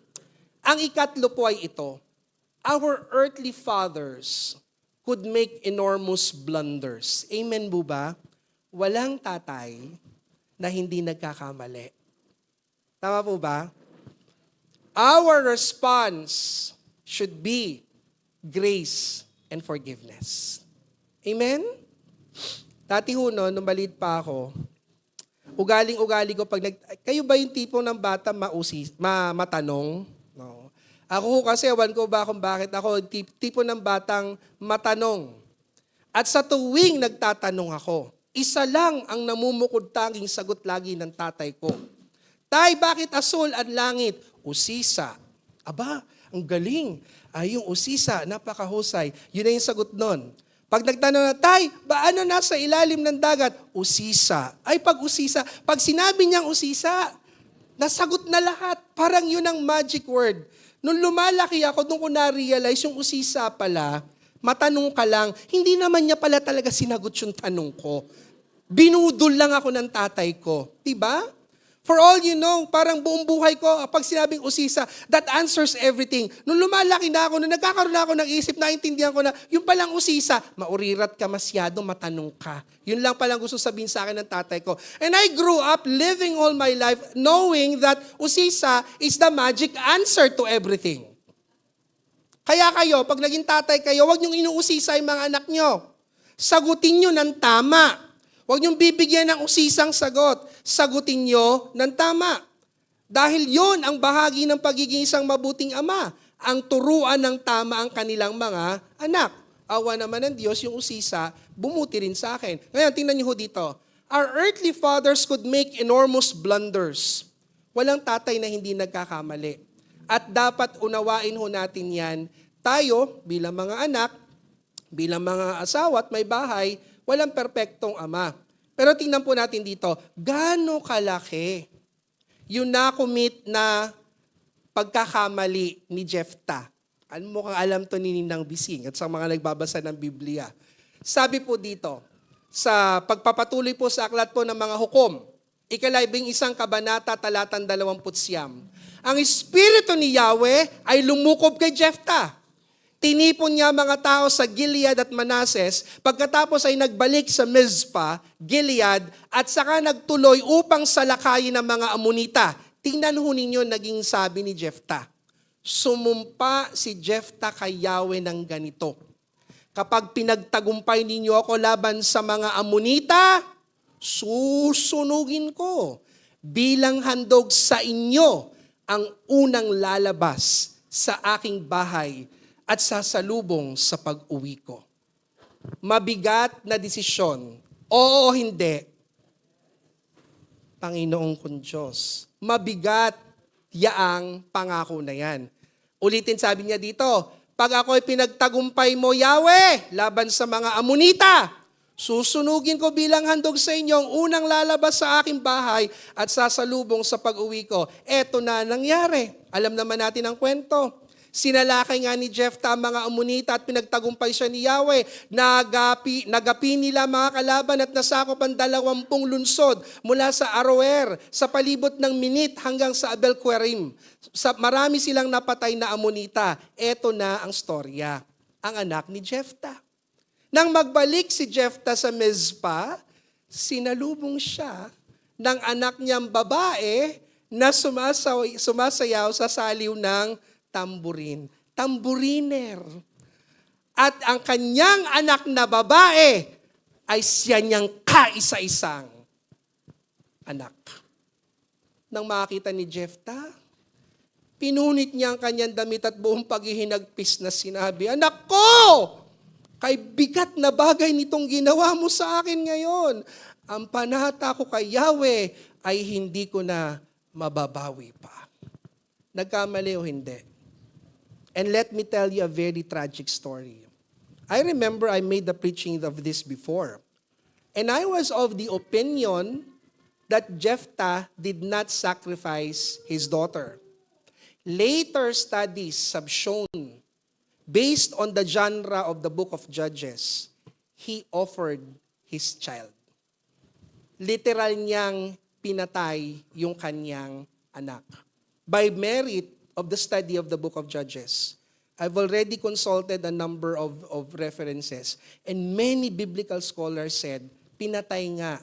Ang ikatlo po ay ito. Our earthly fathers could make enormous blunders. Amen po ba? Walang tatay na hindi nagkakamali. Tama po ba? Our response should be grace and forgiveness. Amen? Dati ho, nung maliit pa ako, ugaling-ugali ko kayo ba yung tipo ng bata matanong? No. Ako ho kasi, ewan ko ba kung bakit ako, tipo ng batang matanong. At sa tuwing nagtatanong ako, isa lang ang namumukod tanging sagot lagi ng tatay ko. Tay, bakit asul ang langit? Usisa. Aba, ang galing. Ay, yung usisa, napakahusay. Yun na yung sagot nun. Pag nagtanong na, Tay, ba ano nasa ilalim ng dagat? Usisa. Ay, pag usisa, pag sinabi niyang usisa, nasagot na lahat. Parang yun ang magic word. Nung lumalaki ako, doon ko na-realize yung usisa pala, matanong ka lang, hindi naman niya pala talaga sinagot yung tanong ko. Binudol lang ako ng tatay ko. Diba? For all you know, parang buong buhay ko, pag sinabing usisa, that answers everything. Nung lumalaki na ako, nung nagkakaroon na ako ng isip, naintindihan ko na, yung palang usisa, maurirat ka masyado, matanong ka. Yun lang palang gusto sabihin sa akin ng tatay ko. And I grew up living all my life knowing that usisa is the magic answer to everything. Kaya kayo, pag naging tatay kayo, huwag niyong inuusisa yung mga anak niyo. Sagutin niyo ng tama. Huwag niyong bibigyan ng usisang sagot. Sagutin niyo ng tama. Dahil yon ang bahagi ng pagiging isang mabuting ama. Ang turuan ng tama ang kanilang mga anak. Awa naman ng Diyos, yung usisa, bumuti rin sa akin. Ngayon, tingnan niyo ho dito. Our earthly fathers could make enormous blunders. Walang tatay na hindi nagkakamali. At dapat unawain ho natin yan. Tayo, bilang mga anak, bilang mga asawa at may bahay, walang perpektong ama. Pero tingnan po natin dito, gaano kalaki yung na-commit na pagkakamali ni Jephthah. Ano mo kang alam to ni Ninang Bising at sa mga nagbabasa ng Biblia. Sabi po dito, sa pagpapatuloy po sa aklat po ng mga hukom, 11 kabanata, talatang 20. Ang Espiritu ni Yahweh ay lumukob kay Jephthah. Tinipon niya mga tao sa Gilead at Manases, pagkatapos ay nagbalik sa Mizpah, Gilead, at saka nagtuloy upang salakayin ng mga Amonita. Tingnan ho ninyo naging sabi ni Jephthah. Sumumpa si Jephthah kay Yahweh ng ganito. Kapag pinagtagumpay ninyo ako laban sa mga Amonita, susunugin ko. Bilang handog sa inyo ang unang lalabas sa aking bahay at sasalubong sa pag-uwi ko. Mabigat na desisyon. Oo o hindi? Panginoong kong Diyos. Mabigat yaang pangako na yan. Ulitin sabi niya dito, pag ako'y pinagtagumpay mo, Yahweh, laban sa mga Amonita, susunugin ko bilang handog sa inyo ang unang lalabas sa aking bahay at sasalubong sa pag-uwi ko. Eto na nangyari. Alam naman natin ang kwento. Sinalakay nga ni Jephthah ang mga Amonita at pinagtagumpay siya ni Yahweh. Nagapi nila mga kalaban at nasakop ang 20 lunsod mula sa Aroer, sa palibot ng Minit hanggang sa Abel-Querim. Marami silang napatay na Amonita. Eto na ang storya. Ang anak ni Jephthah. Nang magbalik si Jephthah sa Mizpah, sinalubong siya ng anak niyang babae na sumasayaw sa saliw ng tamburin. Tamburiner. At ang kanyang anak na babae ay siya niyang kaisa-isang anak. Nang makita ni Jephthah, pinunit niya ang kanyang damit at buong paghihinagpis na sinabi, Anak ko! Kay bigat na bagay nitong ginawa mo sa akin ngayon. Ang panata ko kay Yahweh ay hindi ko na mababawi pa. Nagkamali o hindi? And let me tell you a very tragic story. I remember I made the preaching of this before. And I was of the opinion that Jephthah did not sacrifice his daughter. Later studies have shown, based on the genre of the book of Judges, he offered his child. Literal niyang pinatay yung kanyang anak. By merit of the study of the book of Judges, I've already consulted a number of references, and many biblical scholars said, pinatay nga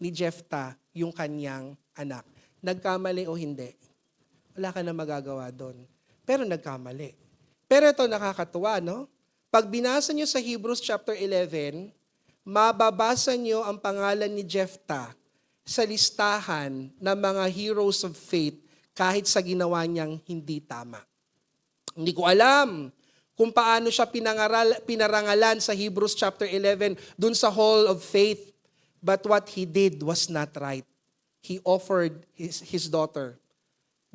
ni Jephthah yung kanyang anak. Nagkamali o hindi? Wala ka na magagawa doon. Pero nagkamali. Pero ito nakakatuwa, no? Pag binasa nyo sa Hebrews chapter 11, mababasa nyo ang pangalan ni Jephthah sa listahan ng mga heroes of faith kahit sa ginawa niyang hindi tama. Hindi ko alam kung paano siya pinarangalan sa Hebrews chapter 11 dun sa Hall of Faith. But what he did was not right. He offered his daughter.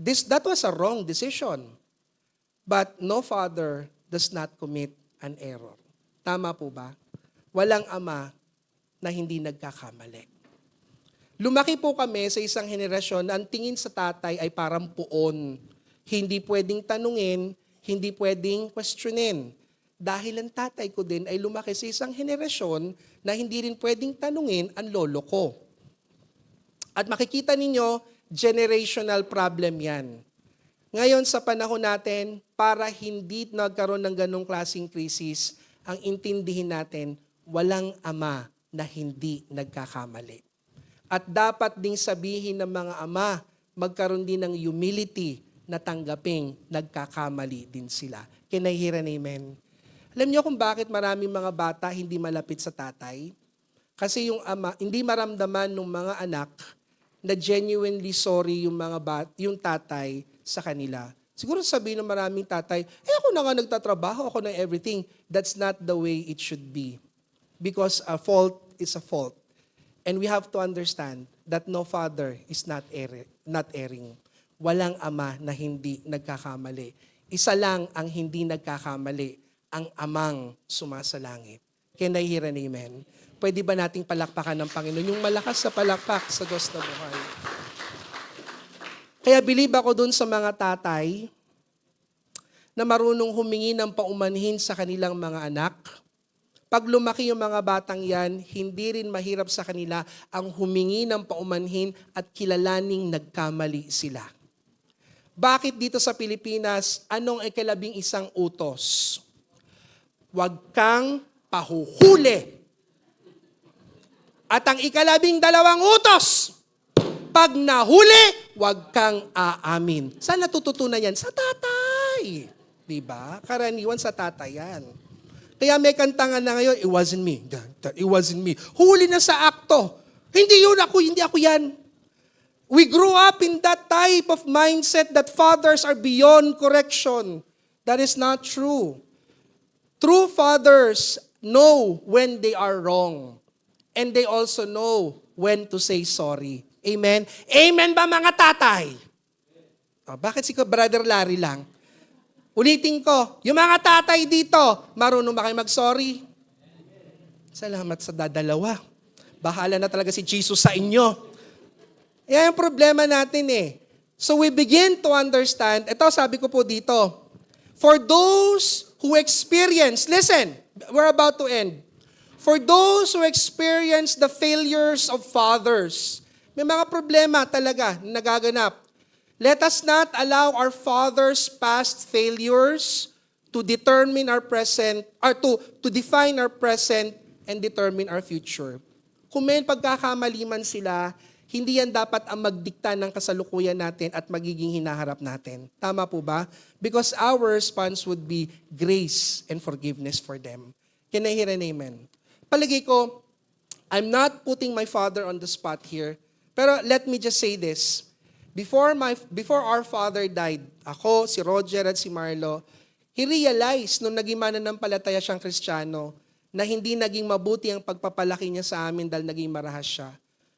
That was a wrong decision. But no father does not commit an error. Tama po ba? Walang ama na hindi nagkakamali. Lumaki po kami sa isang henerasyon na ang tingin sa tatay ay parang puon. Hindi pwedeng tanungin, hindi pwedeng questionin. Dahil ang tatay ko din ay lumaki sa isang henerasyon na hindi rin pwedeng tanungin ang lolo ko. At makikita ninyo, generational problem yan. Ngayon sa panahon natin, para hindi nagkaroon ng ganong klaseng krisis, ang intindihin natin, walang ama na hindi nagkakamali. At dapat ding sabihin ng mga ama, magkaroon din ng humility na tanggaping nagkakamali din sila. Can I hear an amen? Alam niyo kung bakit maraming mga bata hindi malapit sa tatay? Kasi yung ama, hindi maramdaman ng mga anak na genuinely sorry yung tatay sa kanila. Siguro sabihin ng maraming tatay, ako na nga nagtatrabaho, ako na everything. That's not the way it should be. Because a fault is a fault. And we have to understand that no father is not erring. Walang ama na hindi nagkakamali. Isa lang ang hindi nagkakamali, ang amang sumasalangit. Can I hear an amen? Pwede ba nating palakpakan ng Panginoon? Yung malakas sa palakpak sa Diyos na buhay. Kaya believe ako dun sa mga tatay na marunong humingi ng paumanhin sa kanilang mga anak. Pag lumaki yung mga batang yan, hindi rin mahirap sa kanila ang humingi ng paumanhin at kilalaning nagkamali sila. Bakit dito sa Pilipinas, anong ikalabing isang utos? Huwag kang pahuhuli. At ang ikalabing dalawang utos, pag nahuli, huwag kang aamin. Saan natututunan yan? Sa tatay. Diba? Karaniwan sa tatay yan. Kaya may kantangan na ngayon, it wasn't me. It wasn't me. Huli na sa akto. Hindi ako yan. We grew up in that type of mindset that fathers are beyond correction. That is not true. True fathers know when they are wrong. And they also know when to say sorry. Amen? Amen ba mga tatay? Bakit si Brother Larry lang? Ulitin ko, yung mga tatay dito, marunong ba kayo mag-sorry? Salamat sa dadalawa. Bahala na talaga si Jesus sa inyo. Yan yung problema natin eh. So we begin to understand, ito sabi ko po dito, for those who experience, listen, we're about to end. For those who experience the failures of fathers, may mga problema talaga na nagaganap. Let us not allow our fathers' past failures to determine our present, or to define our present and determine our future. Kung may pagkakamali man sila, hindi yan dapat ang magdikta ng kasalukuyan natin at magiging hinaharap natin. Tama po ba? Because our response would be grace and forgiveness for them. Can I hear an amen? Palagay ko, I'm not putting my father on the spot here, pero let me just say this. Before our father died, ako, si Roger at si Marlo, he realized nung naging mananampalataya siyang Kristiyano na hindi naging mabuti ang pagpapalaki niya sa amin dahil naging marahas siya.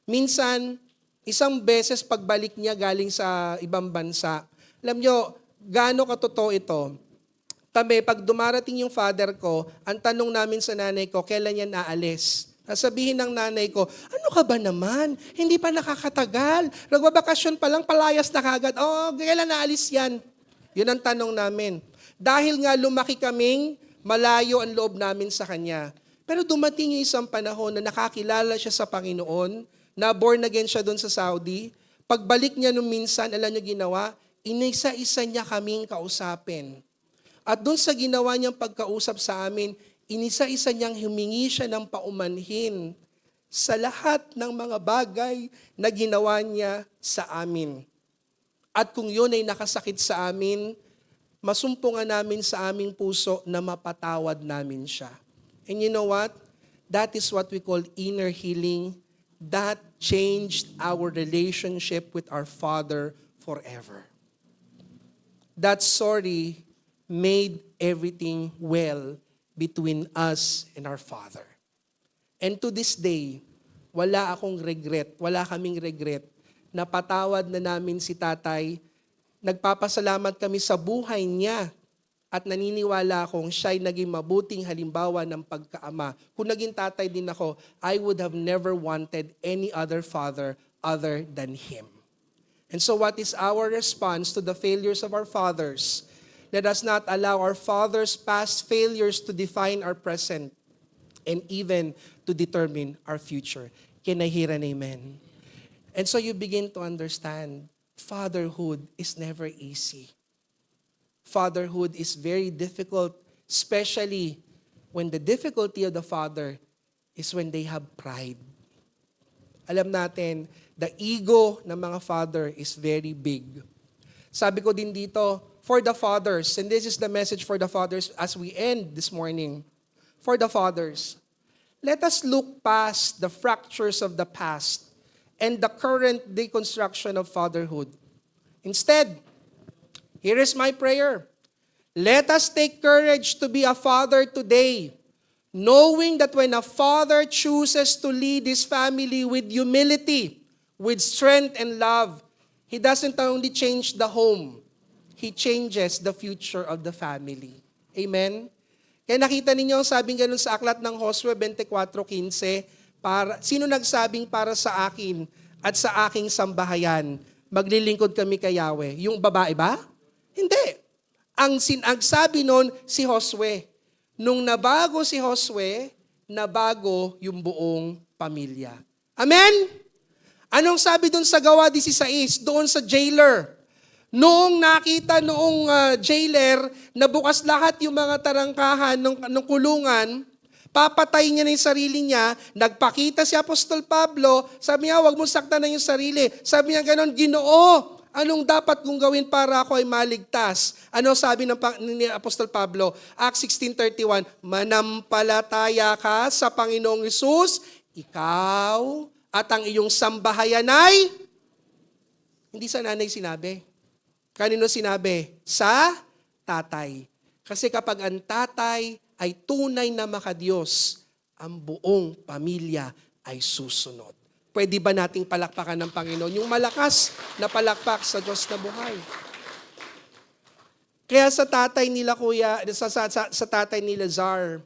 Minsan, isang beses pagbalik niya galing sa ibang bansa, alam nyo, gaano katotoo ito? Kami, pag dumarating yung father ko, ang tanong namin sa nanay ko, kailan yan aalis? Sabihin ng nanay ko, ano ka ba naman? Hindi pa nakakatagal. Nagbabakasyon pa lang, palayas na kagad. Oh, kailan naalis yan? Yun ang tanong namin. Dahil nga lumaki kaming malayo ang loob namin sa kanya. Pero dumating yung isang panahon na nakakilala siya sa Panginoon, na born again siya doon sa Saudi. Pagbalik niya nung minsan, alam niyo ginawa, inisa-isa niya kaming kausapin. At doon sa ginawa niyang pagkausap sa amin, inisa-isa niyang humingi siya ng paumanhin sa lahat ng mga bagay na ginawa niya sa amin. At kung yun ay nakasakit sa amin, masumpungan namin sa aming puso na mapatawad namin siya. And you know what? That is what we call inner healing. That changed our relationship with our Father forever. That sorry made everything well between us and our Father. And to this day, wala kaming regret na patawad na namin si tatay. Nagpapasalamat kami sa buhay niya at naniniwala akong siya'y naging mabuting halimbawa ng pagkaama. Kung naging tatay din ako, I would have never wanted any other father other than him. And so what is our response to the failures of our fathers? Let us not allow our fathers' past failures to define our present and even to determine our future. Can I hear an amen? And so you begin to understand, fatherhood is never easy. Fatherhood is very difficult, especially when the difficulty of the father is when they have pride. Alam natin, the ego ng mga father is very big. Sabi ko din dito, for the fathers, and this is the message for the fathers as we end this morning. For the fathers, let us look past the fractures of the past and the current deconstruction of fatherhood. Instead, here is my prayer. Let us take courage to be a father today, knowing that when a father chooses to lead his family with humility, with strength and love, he doesn't only change the home, he changes the future of the family. Amen? Kaya nakita ninyo, sabing ganun sa aklat ng Josue 24:15, sino nagsabing para sa akin at sa aking sambahayan, maglilingkod kami kay Yahweh? Yung babae ba? Hindi. Ang sinagsabi nun, si Josue. Nung nabago si Josue, nabago yung buong pamilya. Amen? Anong sabi dun sa Gawa 16, doon sa jailer? Noong nakita noong jailer na bukas lahat yung mga tarangkahan ng kulungan, papatay niya na yung sarili niya, nagpakita si Apostol Pablo, sabi niya, huwag mo saktan na yung sarili. Sabi niya ganon, Ginoo, anong dapat kong gawin para ako ay maligtas? Ano sabi ni Apostol Pablo? Acts 16:31, manampalataya ka sa Panginoong Hesus, ikaw at ang iyong sambahayan ay, hindi sa nanay sinabi. Kanino sinabi? Sa tatay. Kasi kapag ang tatay ay tunay na makadiyos, ang buong pamilya ay susunod. Pwede ba nating palakpakan ng Panginoon? Yung malakas na palakpak sa Diyos na buhay. Kaya sa tatay nila kuya, sa tatay nila Zar,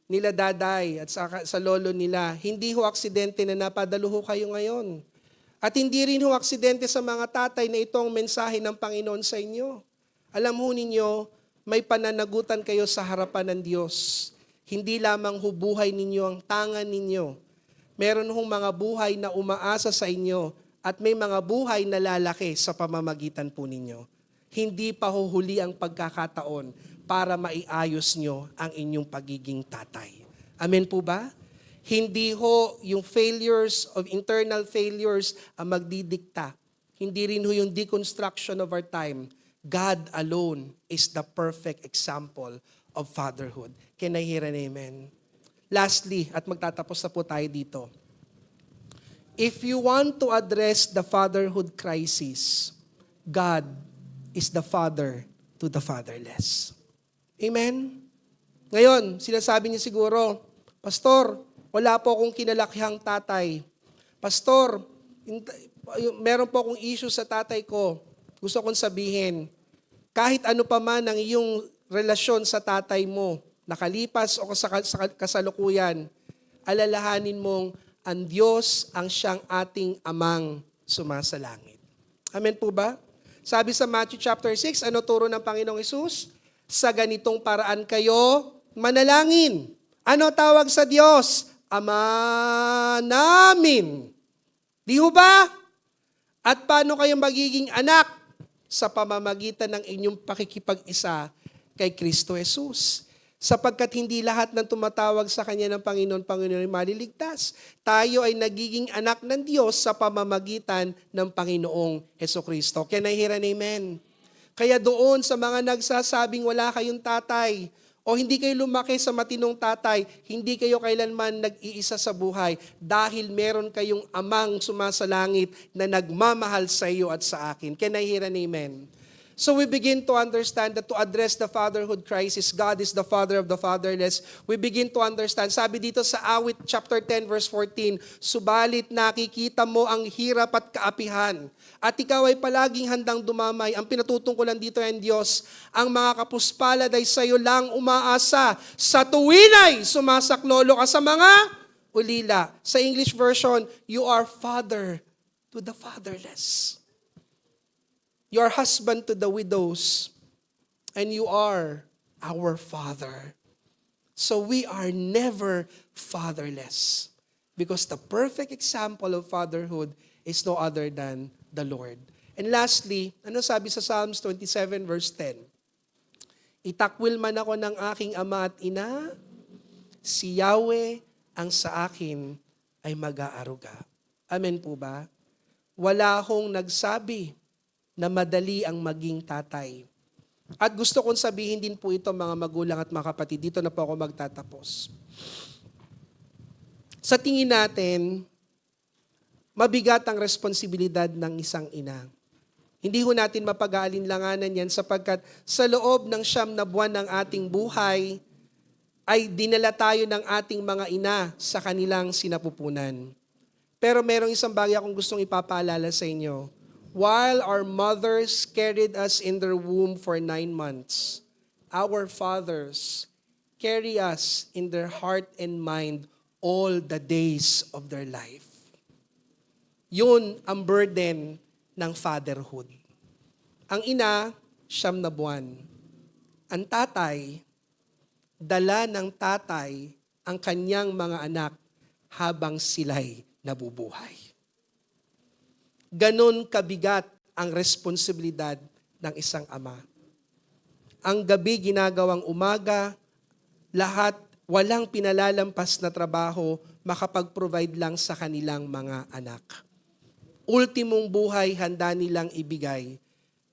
nila daday, at sa lolo nila, hindi ho aksidente na napadalo ho kayo ngayon. At hindi rin ho aksidente sa mga tatay na ito ang mensahe ng Panginoon sa inyo. Alam ho ninyo, may pananagutan kayo sa harapan ng Diyos. Hindi lamang ho buhay ninyo ang tangan ninyo. Meron hong mga buhay na umaasa sa inyo at may mga buhay na lalaki sa pamamagitan po ninyo. Hindi pa huhuli ang pagkakataon para maiayos nyo ang inyong pagiging tatay. Amen po ba? Hindi ho yung internal failures ang magdidikta. Hindi rin ho yung deconstruction of our time. God alone is the perfect example of fatherhood. Can I hear an amen? Lastly, at magtatapos na po tayo dito. If you want to address the fatherhood crisis, God is the father to the fatherless. Amen? Ngayon, sinasabi niya siguro, Pastor, wala po akong kinalakhang tatay. Pastor, meron po akong issue sa tatay ko. Gusto kong sabihin, kahit ano pa man ang iyong relasyon sa tatay mo, nakalipas o sa kasalukuyan, alalahanin mong ang Diyos ang siyang ating amang sumasalangit. Amen po ba? Sabi sa Matthew chapter 6, ano turo ng Panginoong Hesus? Sa ganitong paraan kayo manalangin. Ano tawag sa Diyos? Ama namin. Di ho ba? At paano kayo magiging anak? Sa pamamagitan ng inyong pakikipag-isa kay Kristo Jesus. Sapagkat hindi lahat ng tumatawag sa Kanya ng Panginoon ay maliligtas. Tayo ay nagiging anak ng Diyos sa pamamagitan ng Panginoong Hesukristo. Can I hear an amen? Kaya doon sa mga nagsasabing wala kayong tatay, o hindi kayo lumaki sa matinong tatay, hindi kayo kailanman nag-iisa sa buhay dahil meron kayong amang sumasalangit na nagmamahal sa iyo at sa akin. Can I hear an amen? So we begin to understand that to address the fatherhood crisis, God is the father of the fatherless. We begin to understand. Sabi dito sa Awit chapter 10 verse 14, subalit nakikita mo ang hirap at kaapihan, at ikaw ay palaging handang dumamay. Ang pinatutungkulan dito ay Diyos. Ang mga kapuspalad ay sa iyo lang umaasa. Sa tuwinay, sumasaklolo ka sa mga ulila. Sa English version, you are father to the fatherless. Your husband to the widows. and you are our Father. So we are never fatherless because the perfect example of fatherhood is no other than the Lord. And lastly, ano sabi sa Psalms 27 verse 10? Itakwil man ako ng aking ama at ina, si Yahweh ang sa akin ay mag-aaruga. Amen po ba? Wala akong nagsabi na madali ang maging tatay. At gusto kong sabihin din po ito mga magulang at mga kapatid, dito na po ako magtatapos. Sa tingin natin, mabigat ang responsibilidad ng isang ina. Hindi ho natin mapag-aalinlanganan yan sapagkat sa loob ng 9 na buwan ng ating buhay, ay dinala tayo ng ating mga ina sa kanilang sinapupunan. Pero merong isang bagay akong gustong ipapaalala sa inyo. While our mothers carried us in their womb for 9 months, our fathers carry us in their heart and mind all the days of their life. Yun ang burden ng fatherhood. Ang ina, 9 na buwan. Ang tatay, dala ng tatay ang kanyang mga anak habang sila'y nabubuhay. Ganon kabigat ang responsibilidad ng isang ama. Ang gabi ginagawang umaga, lahat walang pinalalampas na trabaho makapag-provide lang sa kanilang mga anak. Ultimong buhay handa nilang ibigay.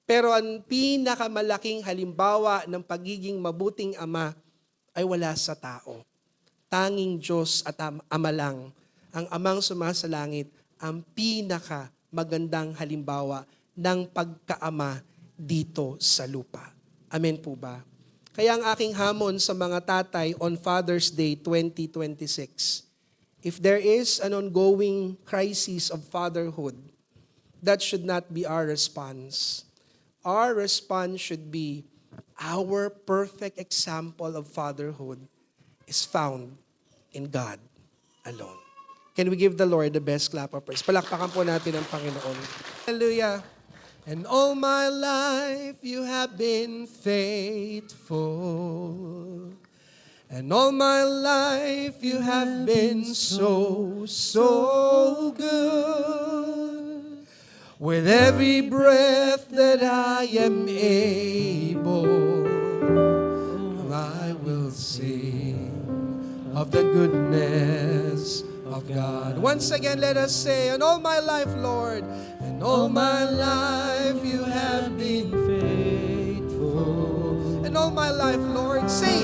Pero ang pinakamalaking halimbawa ng pagiging mabuting ama ay wala sa tao. Tanging Diyos at Ama lang, ang Amang sumasalangit, ang magandang halimbawa ng pagkaama dito sa lupa. Amen po ba? Kaya ang aking hamon sa mga tatay on Father's Day 2026, if there is an ongoing crisis of fatherhood, that should not be our response. Our response should be, our perfect example of fatherhood is found in God alone. Can we give the Lord the best clap of praise? Palakpakan po natin ang Panginoon. Hallelujah. And all my life you have been faithful. And all my life you have been so, so good. With every breath that I am able, I will sing of the goodness of God. Once again, let us say, and all my life, Lord, and all my life you have been faithful. And all my life, Lord, say,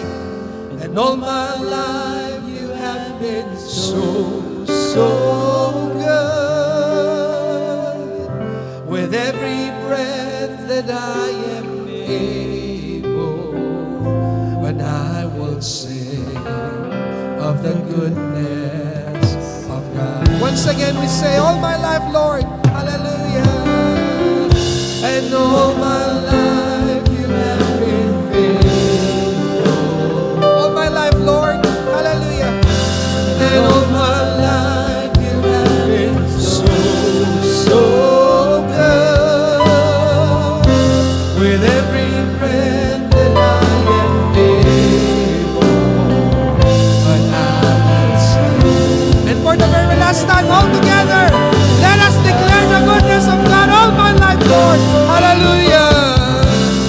and all my life you have been so, so good. With every breath that I am able, when I will sing of the goodness of God. Once again we say, all my life, Lord, hallelujah. And all my life you have been faithful. All my life, Lord, hallelujah. And all my life you have been so, so good. With every breath that I am able, but I will sing. And for the very last time, all together, let us declare the goodness of God all my life, Lord. Hallelujah.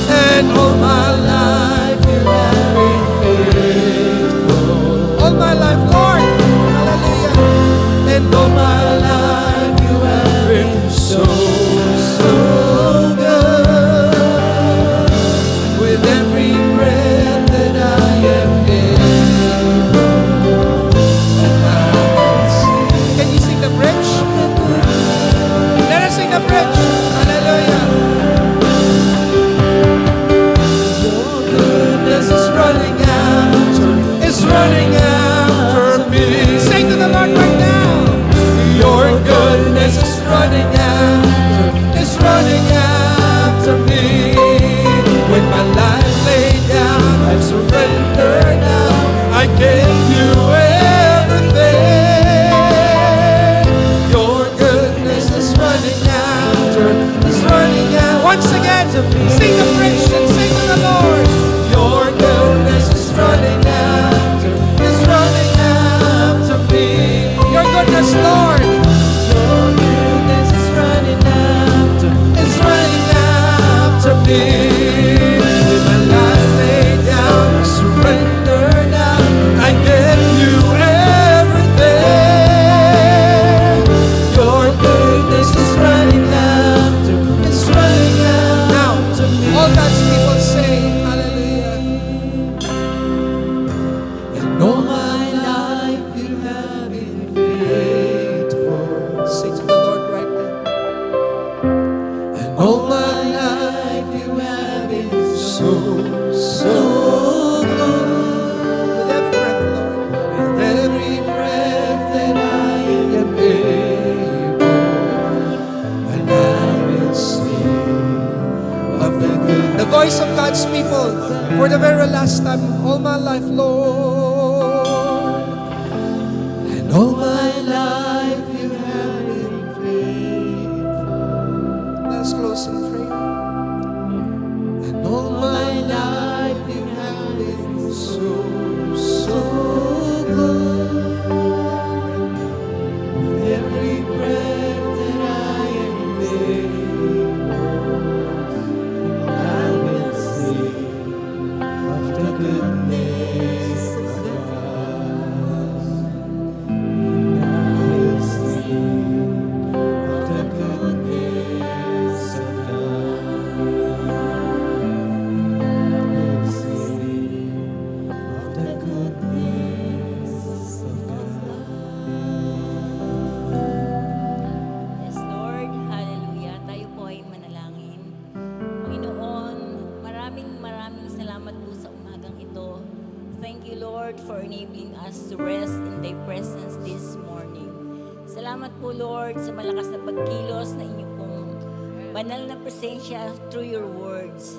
And all my life you have been faithful. All my life, Lord. Hallelujah. And all my life you have been so, so good. With every breath that I am able, and I will sing. Can you sing the bridge? Let us sing the bridge. Hallelujah. Your goodness is running after me. Sing to the Lord right now. Your goodness is running after me. When my life laid down, I surrender now. I gave you everything. Your goodness is running after. Once again, sing the praise and sing to the Lord. for the very last time, all my life, Lord. And all my life you have been faithful. Let's close in prayer. And all my life you have been so, so good. With every breath that I am able, I will sing of the goodness of God. I will sing of the goodness of God. I will sing of the goodness of God. Yes, Lord. Hallelujah. Tayo po ay manalangin. Panginoon, maraming salamat po sa umagang ito. Thank you, Lord, for enabling us to rest in Thy presence this morning. Salamat po, Lord, sa malakas na pagkilos na inyong pong banal na presensya through your words.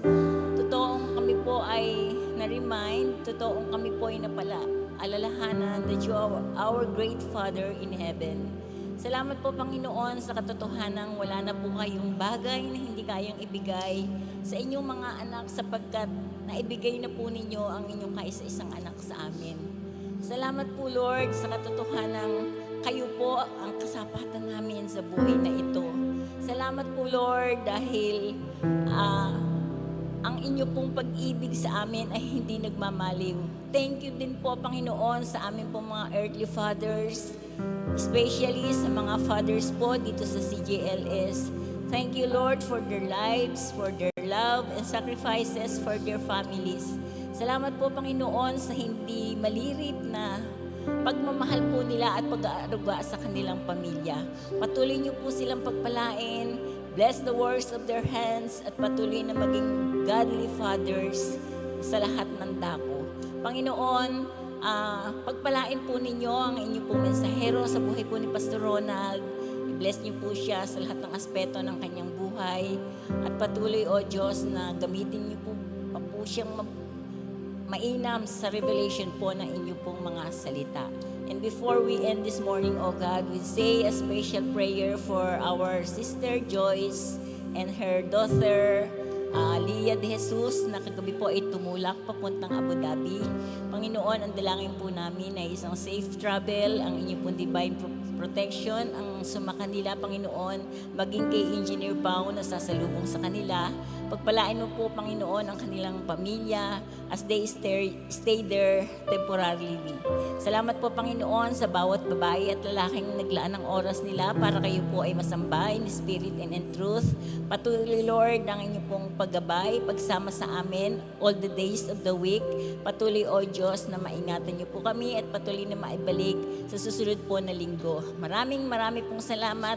Totoong kami po ay na-remind, totoong kami po ay alalahanan that you are our great Father in heaven. Salamat po, Panginoon, sa katotohanang wala na po kayong bagay na hindi kayang ibigay sa inyong mga anak sapagkat naibigay na po ninyo ang inyong kaisa-isang anak sa amin. Salamat po, Lord, sa katotohanang kayo po ang kasapatan namin sa buhay na ito. Salamat po, Lord, dahil ang inyo pong pag-ibig sa amin ay hindi nagmamaliw. Thank you din po, Panginoon, sa amin pong mga earthly fathers, especially sa mga fathers po dito sa CJLS. Thank you, Lord, for their lives, for their love and sacrifices for their families. Salamat po, Panginoon, sa hindi malirip na pagmamahal po nila at pag-aaruga sa kanilang pamilya. Patuloy niyo po silang pagpalain, bless the works of their hands, at patuloy na maging godly fathers sa lahat ng dako. Panginoon, pagpalain po ninyo ang inyong pong mensahero sa buhay po ni Pastor Ronald. I-bless niyo po siya sa lahat ng aspeto ng kanyang buhay. At patuloy, O Diyos, na gamitin niyo po siyang mainam sa revelation po ng inyong pong mga salita. And before we end this morning, O God, we say a special prayer for our sister Joyce and her daughter Leah de Jesus na kagabi po ay tumulak papuntang Abu Dhabi. Panginoon, ang dalangin po namin ay isang safe travel, ang inyong pong divine protection, ang sumakanila, Panginoon, maging kay Engineer Pao na sasalubong sa kanila. Pagpalain mo po, Panginoon, ang kanilang pamilya as they stay there temporarily. Salamat po, Panginoon, sa bawat babae at lalaking naglaan ng oras nila para kayo po ay masamba in spirit and in truth. Patuloy, Lord, ang inyong pong paggabay, pagsama sa amin all the days of the week. Patuloy, O Diyos, na maingatan niyo po kami at patuloy na maibalik sa susunod po na linggo. Maraming pong salamat.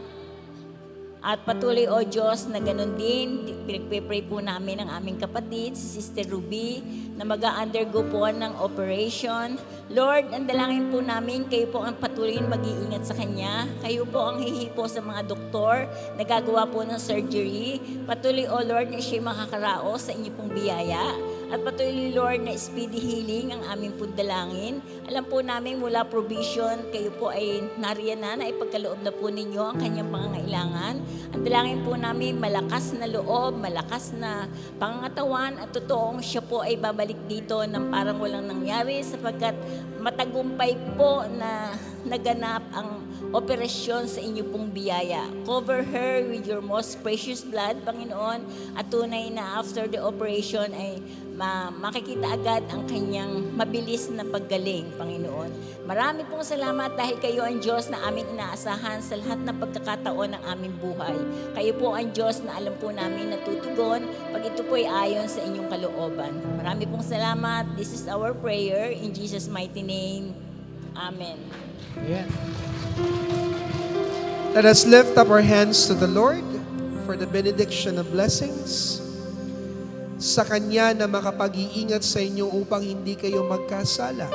At patuloy, O Diyos, na ganun din, pinagpe-pray po namin ang aming kapatid, si Sister Ruby, na mag-undergo po ng operation. Lord, ang dalangin po namin, kayo po ang patuloy mag-iingat sa kanya. Kayo po ang hihipo sa mga doktor na gagawa po ng surgery. Patuloy, O Lord, na siya makakaraos sa inyo pong biyaya. At patuloy, Lord, na speedy healing ang aming pong dalangin. Alam po namin mula provision, kayo po ay nariyan na ipagkaloob na po ninyo ang kanyang pangangailangan. Ang dalangin po namin, malakas na loob, malakas na pangangatawan, at totoong siya po ay babalik dito ng parang walang nangyari sapagkat matagumpay po na naganap ang operasyon sa inyo pong biyaya. Cover her with your most precious blood, Panginoon, at tunay na after the operation ay makikita agad ang kanyang mabilis na paggaling, Panginoon. Marami pong salamat dahil kayo ang Diyos na aming inaasahan sa lahat ng pagkakataon ng aming buhay. Kayo po ang Diyos na alam po namin natutugon pag ito po ay ayon sa inyong kalooban. Marami pong salamat. This is our prayer in Jesus' mighty name. Amen. Yeah. Let us lift up our hands to the Lord for the benediction of blessings. Sa Kanya na makapag-iingat sa inyo upang hindi kayo magkasala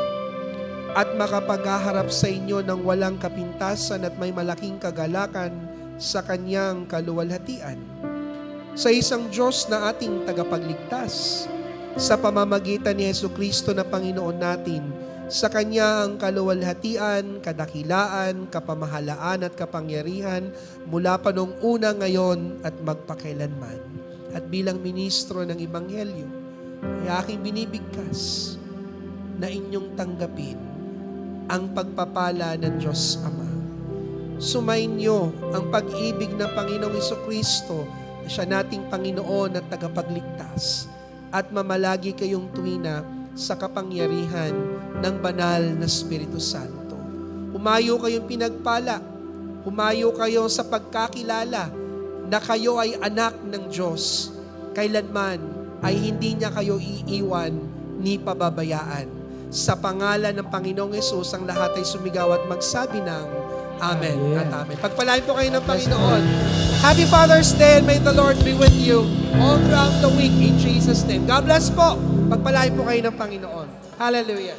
at makapaghaharap sa inyo ng walang kapintasan at may malaking kagalakan sa Kanyang kaluwalhatian. Sa isang Diyos na ating tagapagligtas, sa pamamagitan ni Jesucristo na Panginoon natin. Sa Kanya ang kaluwalhatian, kadakilaan, kapamahalaan at kapangyarihan mula pa noong una, ngayon at magpakailanman. At bilang ministro ng Ebanghelyo, ay aking binibigkas na inyong tanggapin ang pagpapala ng Diyos Ama. Sumainyo ang pag-ibig ng Panginoong Jesucristo na siya nating Panginoon at tagapagligtas, at mamalagi kayong tuwina sa kapangyarihan ng banal na Espiritu Santo. Humayo kayong pinagpala, humayo kayo sa pagkakilala na kayo ay anak ng Diyos. Kailanman ay hindi niya kayo iiwan ni pababayaan. Sa pangalan ng Panginoong Yesus, ang lahat ay sumigaw at magsabi ng Amen at Amen. Pagpalain po kayo ng Panginoon. Happy Father's Day and may the Lord be with you all throughout the week in Jesus' name. God bless po. Pagpalain po kayo ng Panginoon. Hallelujah.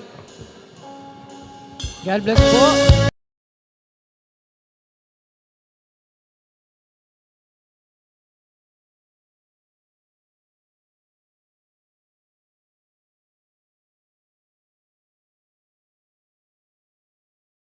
God bless po.